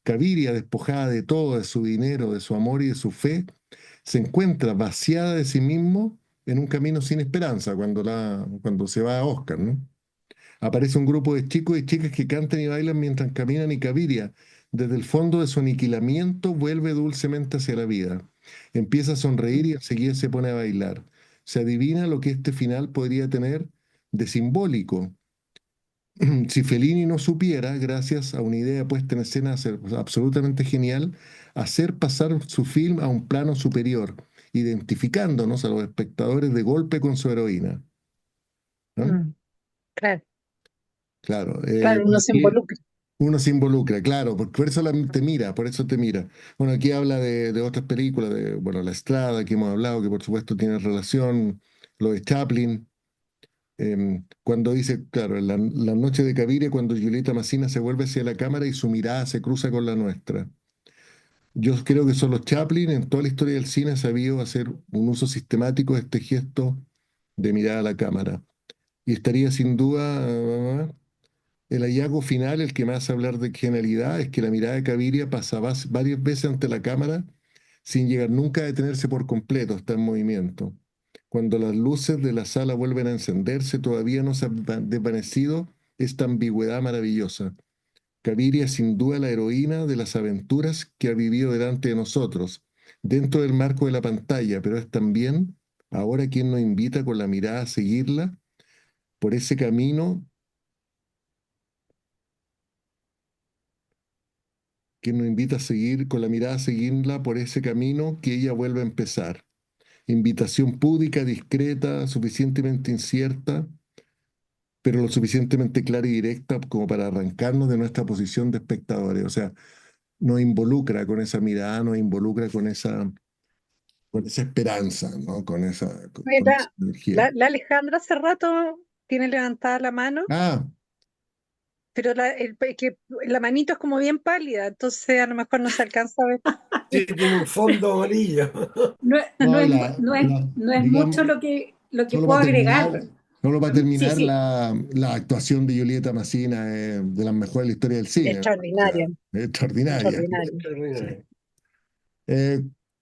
Caviria, despojada de todo, de su dinero, de su amor y de su fe, se encuentra vaciada de sí mismo en un camino sin esperanza cuando se va a Oscar, ¿no? Aparece un grupo de chicos y chicas que cantan y bailan mientras caminan y Caviria, desde el fondo de su aniquilamiento, vuelve dulcemente hacia la vida. Empieza a sonreír y enseguida se pone a bailar. Se adivina lo que este final podría tener de simbólico. Si Fellini no supiera, gracias a una idea puesta en escena absolutamente genial, hacer pasar su film a un plano superior, identificándonos a los espectadores de golpe con su heroína, ¿no? Claro, Claro, claro, uno se aquí involucra. uno se involucra, claro, porque por eso te mira, por eso te mira. Bueno, aquí habla de otras películas, de, bueno, La Estrada, que hemos hablado, que por supuesto tiene relación, lo de Chaplin. Cuando dice, claro, en la noche de Caviria, cuando Julieta Massina se vuelve hacia la cámara y su mirada se cruza con la nuestra. Yo creo que solo Chaplin en toda la historia del cine ha sabido hacer un uso sistemático de este gesto de mirar a la cámara. Y estaría sin duda el hallazgo final, el que me hace hablar de genialidad, es que la mirada de Caviria pasa varias veces ante la cámara sin llegar nunca a detenerse por completo, está en movimiento. Cuando las luces de la sala vuelven a encenderse, todavía no se ha desvanecido esta ambigüedad maravillosa. Caviria es sin duda la heroína de las aventuras que ha vivido delante de nosotros, dentro del marco de la pantalla, pero es también ahora quien nos invita con la mirada a seguirla por ese camino, quien nos invita a seguir con la mirada a seguirla por ese camino que ella vuelve a empezar. Invitación púdica, discreta, suficientemente incierta, pero lo suficientemente clara y directa como para arrancarnos de nuestra posición de espectadores. O sea, nos involucra con esa mirada, nos involucra con esa esperanza, ¿no? Con esa Mira, energía. la Alejandra hace rato tiene levantada la mano, Ah, pero que la manito es como bien pálida, entonces a lo mejor no se alcanza a ver. Sí, tiene un fondo amarillo. No, no, no es mucho digamos, lo que solo puedo para terminar, agregar. solo para Sí, terminar sí, la actuación de Julieta Massina es de las mejores de la historia del cine, ¿no? O sea, Extraordinaria, es extraordinaria. extraordinaria. Sí. Eh,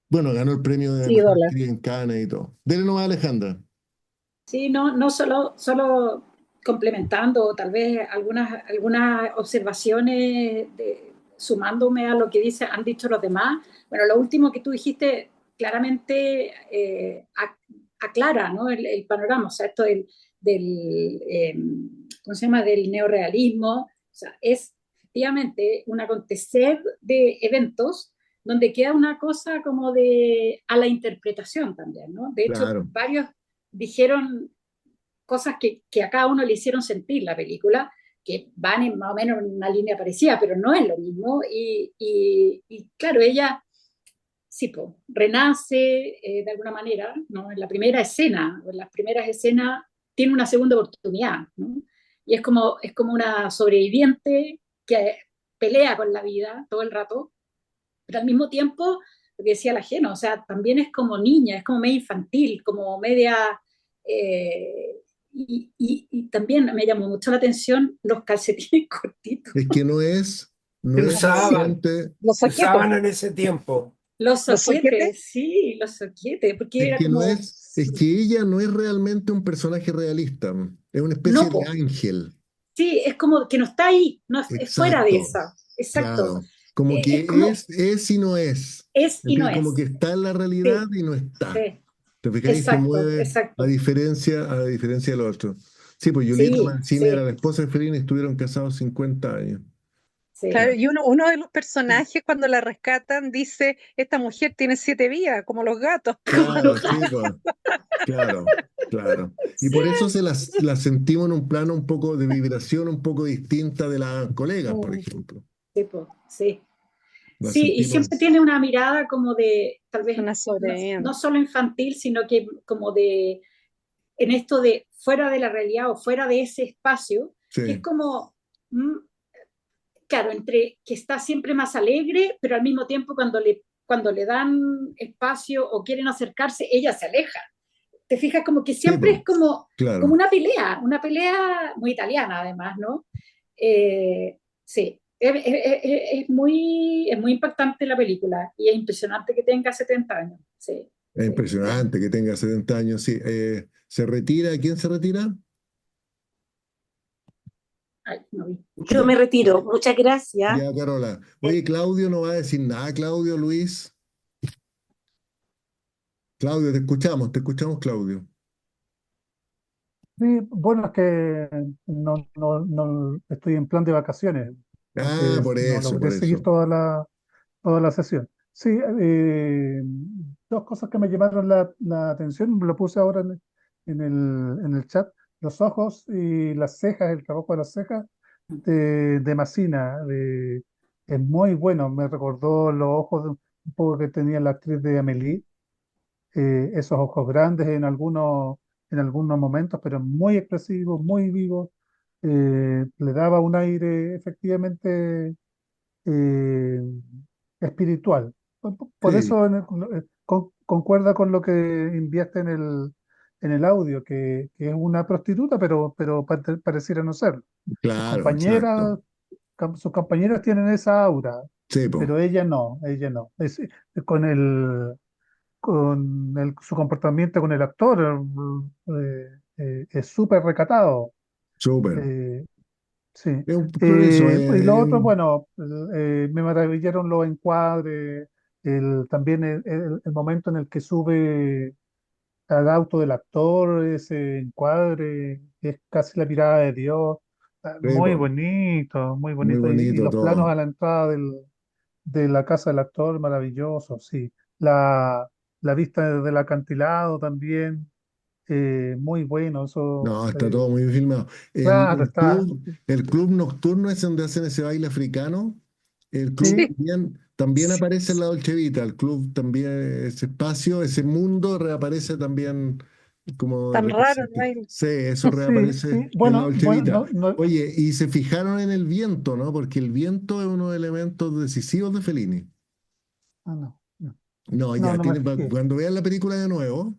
bueno, ganó el premio de mejor Ídola. actriz en Cannes y todo. Dele nomás, Alejandra. sí, no solo complementando, tal vez algunas observaciones sumándome a lo que han dicho los demás. Bueno, lo último que tú dijiste claramente aclara, ¿no? El panorama, o sea, esto ¿cómo se llama? Del neorrealismo, o sea, es efectivamente un acontecer de eventos donde queda una cosa como a la interpretación también, ¿no? De hecho, Claro. varios dijeron cosas que a cada uno le hicieron sentir la película, que van más o menos en una línea parecida, pero no es lo mismo. Y claro, ella sí, renace de alguna manera, ¿no? En la primera escena, o en las primeras escenas, tiene una segunda oportunidad, ¿no? Y es como una sobreviviente que pelea con la vida todo el rato, pero al mismo tiempo, lo que decía la Gena, o sea, también es como niña, es como media infantil, como media... y también me llamó mucho la atención los calcetines cortitos. Es que Se no es usaban, suficiente, Los se soquetes, usaban en ese tiempo. Los los soquetes, soquetes, sí, los soquetes, porque es era que no como, es, Es que ella no es realmente un personaje realista, es una especie No, de po. ángel. Sí, es como que no está ahí, no es fuera de Exacto, esa. Exacto. claro. Como Es que como es y no es. es Es y no decir, como es. que está en la realidad Sí, y no está. sí. ¿Te fijáis? Se Exacto, mueve exacto. a diferencia de lo otro. Sí, pues Julieta Sí, Mancini era sí, la esposa de Fellini y estuvieron casados 50 años. sí. Claro, y uno de los personajes cuando la rescatan dice, esta mujer tiene 7 vidas, como los gatos. Como Claro, los sí, gatos. pues, claro, claro. Y por eso las sentimos en un plano un poco de vibración, un poco distinta de las colegas, por Mm, ejemplo. sí, po, sí. Las Sí, y sentimos, siempre tiene una mirada como de, tal vez, Una no, sobre... no solo infantil, sino que como de, en esto de fuera de la realidad o fuera de ese espacio, que es sí, como, mm, claro, entre que está siempre más alegre, pero al mismo tiempo cuando le dan espacio o quieren acercarse, ella se aleja. Te fijas como que sí, siempre pues, es como claro. una pelea muy italiana además, ¿no? Sí, es muy impactante la película y es impresionante que tenga 70 años. Sí, Es sí. impresionante que tenga 70 años, sí. ¿Se retira? ¿Quién se retira? Ay, no vi. Yo me retiro. Muchas gracias. Ya, Carola. Oye, Claudio no va a decir nada, Claudio, Luis. Claudio, te escuchamos, Claudio. Sí, bueno, es que no estoy en plan de vacaciones, Ah, entonces no por logré seguir eso. toda la sesión. Sí, dos cosas que me llamaron la atención, lo puse ahora en el chat, los ojos y las cejas, el trabajo de las cejas de Massina, es muy bueno, me recordó los ojos un poco que tenía la actriz de Amélie, esos ojos grandes en algunos momentos, pero muy expresivos, muy vivos, le daba un aire efectivamente eh, espiritual. Por Sí, eso concuerda con lo que invierte en el audio, que es una prostituta, pero pareciera no serlo. Sus claro, exacto. compañeras, sus compañeras tienen esa aura, Sí, po. pero ella no, ella no. Con su comportamiento con el actor, es súper recatado. Súper. eh, sí. Por eso, Y lo otro, bueno, me maravillaron los encuadres, también el momento en el que sube al auto del actor, ese encuadre, que es casi la mirada de Dios. sí, Muy po. bonito, muy Muy bonito. Y bonito los planos todo. a la entrada de la casa del actor, maravilloso, sí. La vista del acantilado también, muy bueno. Eso, No, está todo muy bien filmado. claro, está. El club nocturno es donde hacen ese baile africano. El club Sí, Sí, también aparece en la Dolce Vita. El club también, ese espacio, ese mundo reaparece también como tan raro el representante. baile. Sí, eso sí, reaparece sí. en la Bueno, Dolce bueno, Vita. no, no, Oye, y se fijaron en el viento, ¿no? Porque el viento es uno de los elementos decisivos de Fellini. no, no, No, no, ya no me tiene, fijé. cuando vean la película de nuevo.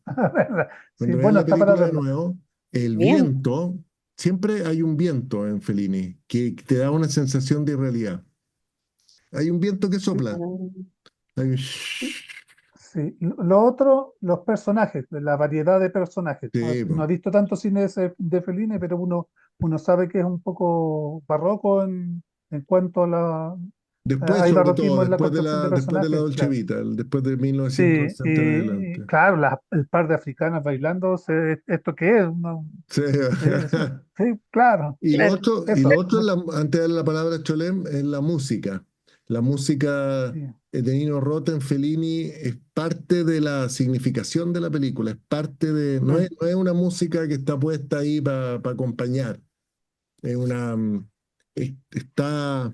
Sí, Cuando vean bueno, la está para película de verla. nuevo, el Bien. viento, siempre hay un viento en Fellini que te da una sensación de irrealidad. Hay un viento que sopla. Hay un Sí. Lo otro, los personajes, la variedad de personajes. No, sí, no po. he visto tanto cine de Fellini, pero uno sabe que es un poco barroco en cuanto a Después, hay sobre todo, barroquismo en la construcción de después de la personajes, Dolce claro. Vita, después de Sí, 1960 en y adelante. claro, el par de africanas bailando, ¿esto qué es? Sí. Sí, claro, Claro. Y lo eso. otro, antes de darle la palabra a Cholem, es la música. La música Sí, de Nino Rota en Fellini es parte de la significación de la película, es parte de, sí, no es una música que está puesta ahí para acompañar, es una, está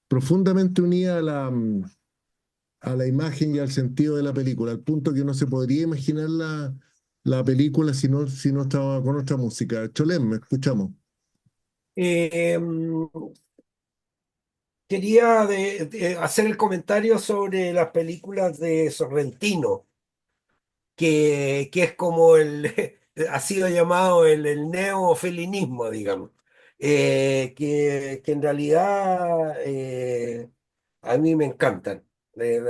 profundamente unida a la imagen y al sentido de la película, al punto que no se podría imaginar la película si no estaba con otra música. Cholem, me escuchamos. Eh, Quería hacer el comentario sobre las películas de Sorrentino, que es como ha sido llamado el neofelinismo, digamos. Que en realidad a mí me encantan.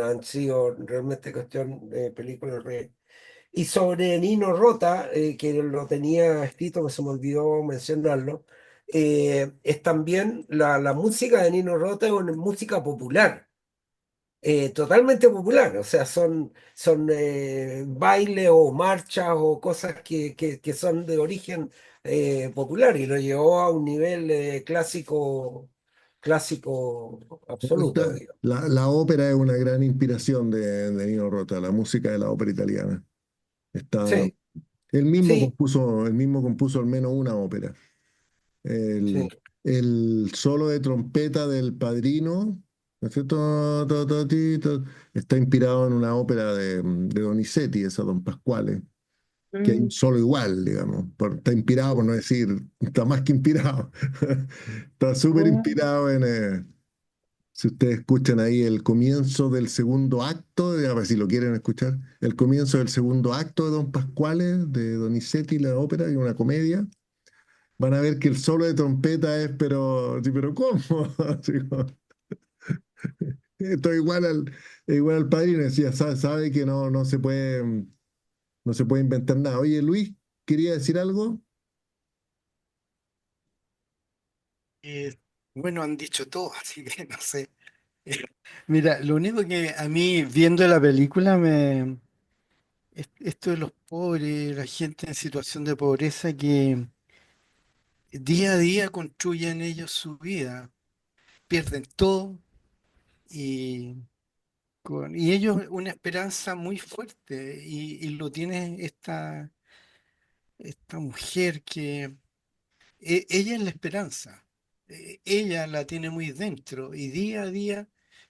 Han sido realmente cuestión de películas Y sobre Nino Rota, que lo tenía escrito, que se me olvidó mencionarlo, es también la música de Nino Rota es una música popular, totalmente popular, o sea, son bailes o marchas o cosas que son de origen popular y lo llevó a un nivel clásico absoluto, digamos. La ópera es una gran inspiración de Nino Rota, la música de la ópera italiana. Está, Sí, sí, él mismo compuso al menos una ópera. sí. El solo de trompeta del Padrino, ¿no es cierto? Está inspirado en una ópera de Donizetti, esa Don Pasquale, que hay un Mm. solo igual, digamos. Está inspirado, por no decir, está más que inspirado. Está súper Oh. inspirado si ustedes escuchan ahí el comienzo del segundo acto, a ver si lo quieren escuchar, el comienzo del segundo acto de Don Pasquale, de Donizetti, la ópera, y una comedia. Van a ver que el solo de trompeta es, pero, sí, pero ¿cómo? Así como, esto es igual al Padrino, decía, sabe que no se puede inventar nada. Oye, Luis, ¿quería decir algo? Eh, bueno, han dicho todo, así que no sé. Eh, Mira, lo único que a mí viendo la película esto de los pobres, la gente en situación de pobreza que día a día construyen ellos su vida, pierden todo y, y ellos una esperanza muy fuerte y lo tiene esta mujer que ella es la esperanza, ella la tiene muy dentro y día a día,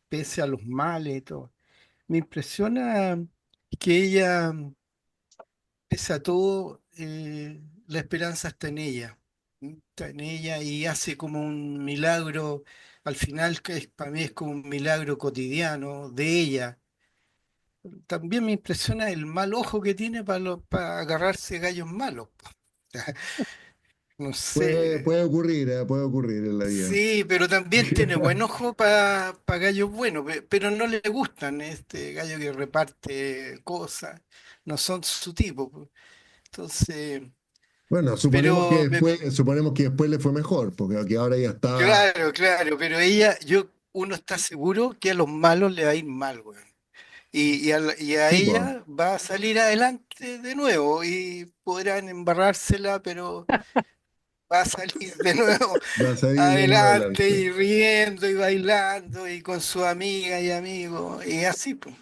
pese a los males y todo. Me impresiona que ella, pese a todo, la esperanza está en ella. Está en ella y hace como un milagro, al final que para mí es como un milagro cotidiano de ella. También me impresiona el mal ojo que tiene para agarrarse gallos malos. No sé. Puede ocurrir en la vida. Sí, pero también tiene buen ojo para gallos buenos, pero no le gustan este gallo que reparte cosas, no son su tipo, pues. Entonces, Bueno, pero suponemos que después le fue mejor, porque aquí ahora ya está. claro, claro, pero ella, uno está seguro que a los malos le va a ir mal, weón. Y a Tipo, ella va a salir adelante de nuevo y podrán embarrársela, pero va a salir de nuevo va a salir de nuevo adelante adelante. y riendo y bailando y con su amiga y amigos y así, pues,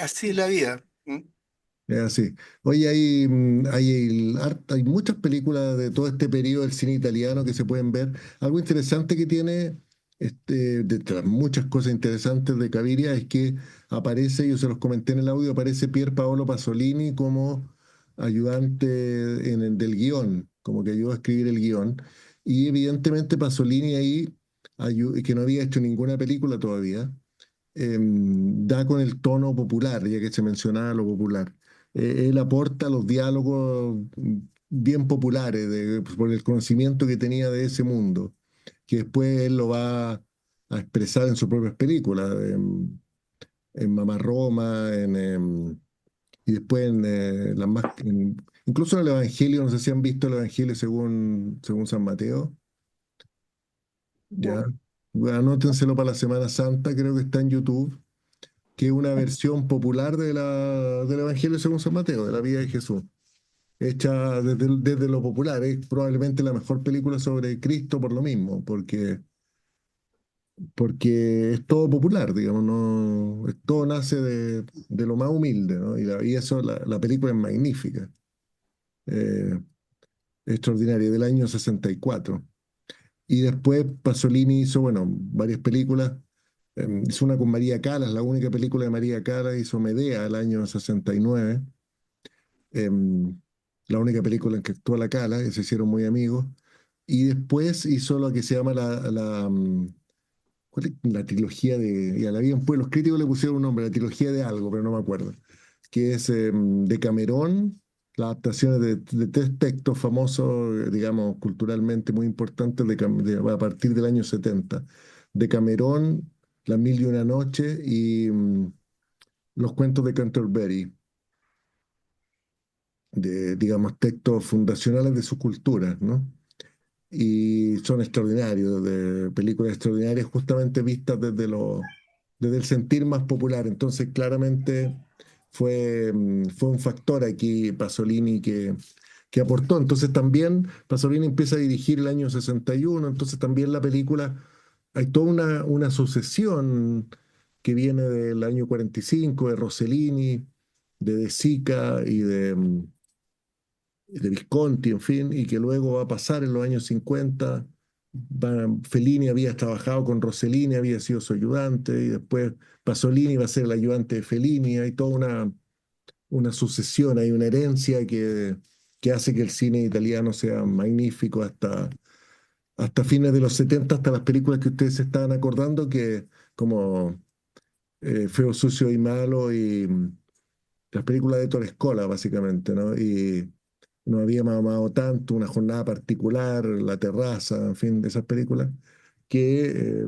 así es la vida. ¿Mm? Es así. Oye, hay muchas películas de todo este periodo del cine italiano que se pueden ver. Algo interesante que tiene, de las muchas cosas interesantes de Caviria, es que aparece, yo se los comenté en el audio, aparece Pier Paolo Pasolini como ayudante del guión, como que ayudó a escribir el guión. Y evidentemente Pasolini ahí, que no había hecho ninguna película todavía, da con el tono popular, ya que se mencionaba lo popular. Él aporta los diálogos bien populares por el conocimiento que tenía de ese mundo, que después él lo va a expresar en sus propias películas, en Mamá Roma, y después incluso en el Evangelio, no sé si han visto el Evangelio según San Mateo, ya. No. Bueno, anótenselo para la Semana Santa, creo que está en YouTube, que es una versión popular del Evangelio según San Mateo, de la vida de Jesús, hecha desde lo popular. Es probablemente la mejor película sobre Cristo por lo mismo, porque es todo popular, digamos, no, todo nace de lo más humilde, ¿no? Y eso, la película es magnífica, eh, extraordinaria, del año 64. Y después Pasolini hizo, bueno, varias películas. Hizo una con María Callas, la única película de María Callas, hizo Medea el año 69. La única película en que actúa la Cala, que se hicieron muy amigos. Y después hizo lo que se llama ¿cuál es? La trilogía de, ya la habían, pues los críticos le pusieron un nombre, la trilogía de algo, pero no me acuerdo, que es de Camerón, las adaptaciones de tres textos famosos, digamos, culturalmente muy importantes a partir del año 70, de Camerón, Las Mil y una Noche y los cuentos de Canterbury. digamos, textos fundacionales de sus culturas, ¿no? Y son extraordinarios, de películas extraordinarias justamente vistas desde el sentir más popular. Entonces, claramente fue un factor aquí Pasolini que aportó. Entonces también Pasolini empieza a dirigir el año 61, entonces también la película, hay toda una sucesión que viene del año 45, de Rossellini, de Sica y de Visconti, en fin, y que luego va a pasar en los años 50. Fellini había trabajado con Rossellini, había sido su ayudante, y después Pasolini va a ser el ayudante de Fellini. Hay toda una sucesión, hay una herencia que hace que el cine italiano sea magnífico hasta fines de los 70, hasta las películas que ustedes se estaban acordando, que como Feo, Sucio y Malo y las películas de Ettore Scola, básicamente, ¿no? Y No había mamado tanto, Una jornada particular, La terraza, en fin, de esas películas que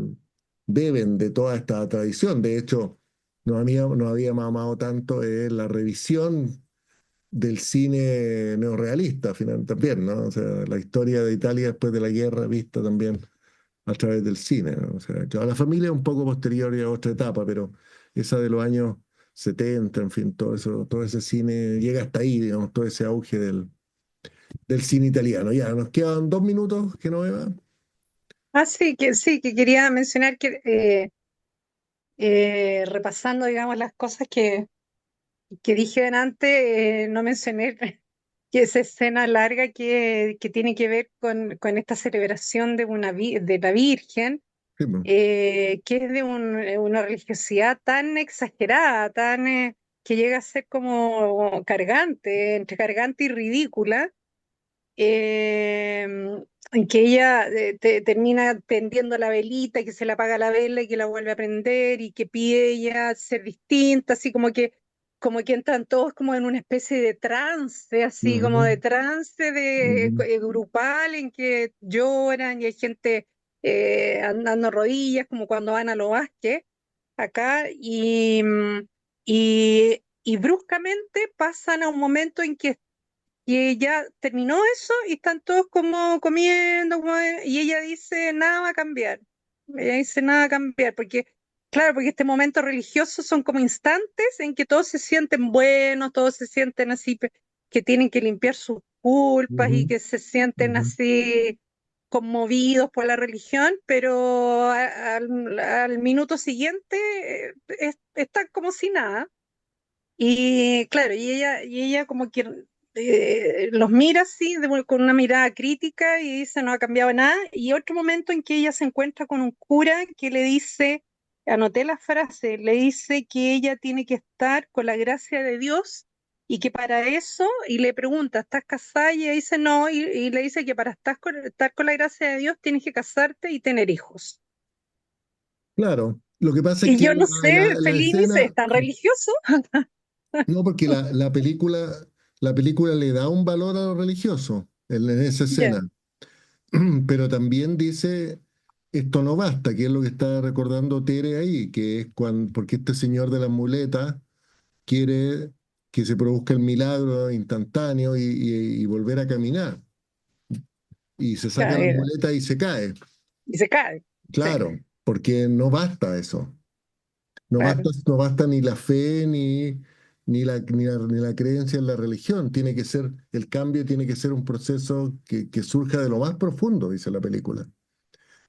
beben de toda esta tradición. De hecho, No había mamado tanto la revisión del cine neorrealista, también, ¿no? O sea, la historia de Italia después de la guerra vista también a través del cine, ¿no? O sea, claro, La familia es un poco posterior y a otra etapa, pero esa de los años 70, en fin, todo eso, todo ese cine llega hasta ahí, digamos, todo ese auge del cine italiano. Ya, nos quedan 2 minutos, que no Eva. Sí, que quería mencionar que repasando, digamos, las cosas que dije antes, no mencioné que esa escena larga que tiene que ver con esta celebración de la Virgen, Sí, pues. que es de una religiosidad tan exagerada, que llega a ser como cargante, entre cargante y ridícula, en que ella termina prendiendo la velita, y que se le apaga la vela y que la vuelve a prender y que pide ella ser distinta, así como que entran todos como en una especie de trance, así como Ujú, de trance ujú. grupal, en que lloran y hay gente andando rodillas, como cuando van a los Vázquez acá, y bruscamente pasan a un momento en que ya terminó eso y están todos como comiendo, y ella dice, nada va a cambiar. Ella dice, nada va a cambiar, porque, claro, porque este momento religioso son como instantes en que todos se sienten buenos, todos se sienten así, que tienen que limpiar sus culpas y Ujú, que se sienten ujú. así conmovidos por la religión, pero al minuto siguiente están como si nada. Y claro, y ella como que los mira así, con una mirada crítica, y dice, no ha cambiado nada. Y otro momento en que ella se encuentra con un cura que le dice, anoté la frase, le dice que ella tiene que estar con la gracia de Dios, y que para eso, y le pregunta, ¿estás casada? Y ella dice no, y le dice que para estar con la gracia de Dios tienes que casarte y tener hijos. Claro, lo que pasa es Y que yo no sé, la Fellini escena, es tan religioso. no, porque la película le da un valor a lo religioso en esa Ya, escena, pero también dice, esto no basta, que es lo que está recordando Tere ahí, que es porque este señor de las muletas quiere que se produzca el milagro instantáneo y volver a caminar, y se saca las ya, muletas y se cae. y se cae. Sí, Claro, porque no basta eso. No basta, claro, no basta ni la fe ni la creencia en la religión. El cambio tiene que ser un proceso que surja de lo más profundo, dice la película.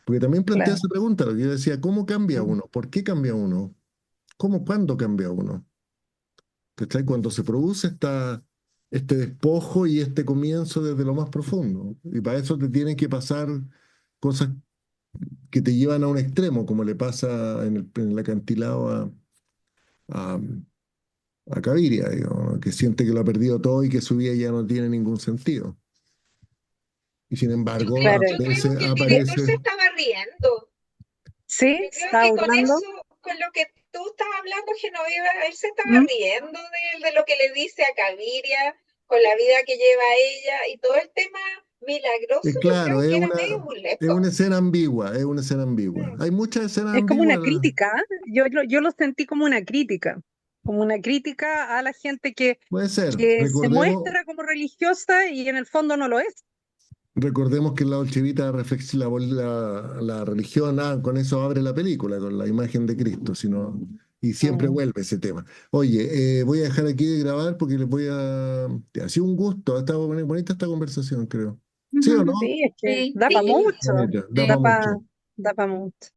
Porque también plantea claro. esa pregunta, lo que yo decía, ¿cómo cambia Mm. uno? ¿Por qué cambia uno? ¿Cuándo cambia uno? ¿Cachai? Cuando se produce este despojo y este comienzo desde lo más profundo. Y para eso te tienen que pasar cosas que te llevan a un extremo, como le pasa en el acantilado a, a Gaviria, digamos, que siente que lo ha perdido todo y que su vida ya no tiene ningún sentido. Y sin Yo embargo, creo, Claro. yo creo que el Eh, director se aparece. estaba riendo. sí, Yo se creo estaba que con burlando. eso, con lo que tú estabas hablando, Genoveva, él se estaba ¿Mm? riendo de lo que le dice a Caviria, con la vida que lleva ella y todo el tema milagroso, yo Claro, creo es que era una, medio es una burlesco. escena ambigua, es una escena ambigua. Mm. Hay muchas escenas Es como una ambiguas. crítica, ¿eh? Yo lo sentí como una crítica. como una crítica a la gente Puede ser. que se Recordemos, muestra como religiosa y en el fondo no lo es. recordemos que la Dolce Vita la religión, con eso abre la película, con la imagen de Cristo, sino, y siempre Mm. vuelve ese tema. Oye, voy a dejar aquí de grabar porque les voy a... Ha sido un gusto, ha estado bonita esta conversación, creo. ¿Sí o no? Sí, es que Sí, da para sí, mucho, Bonita, da sí. para da para mucho. da pa mucho.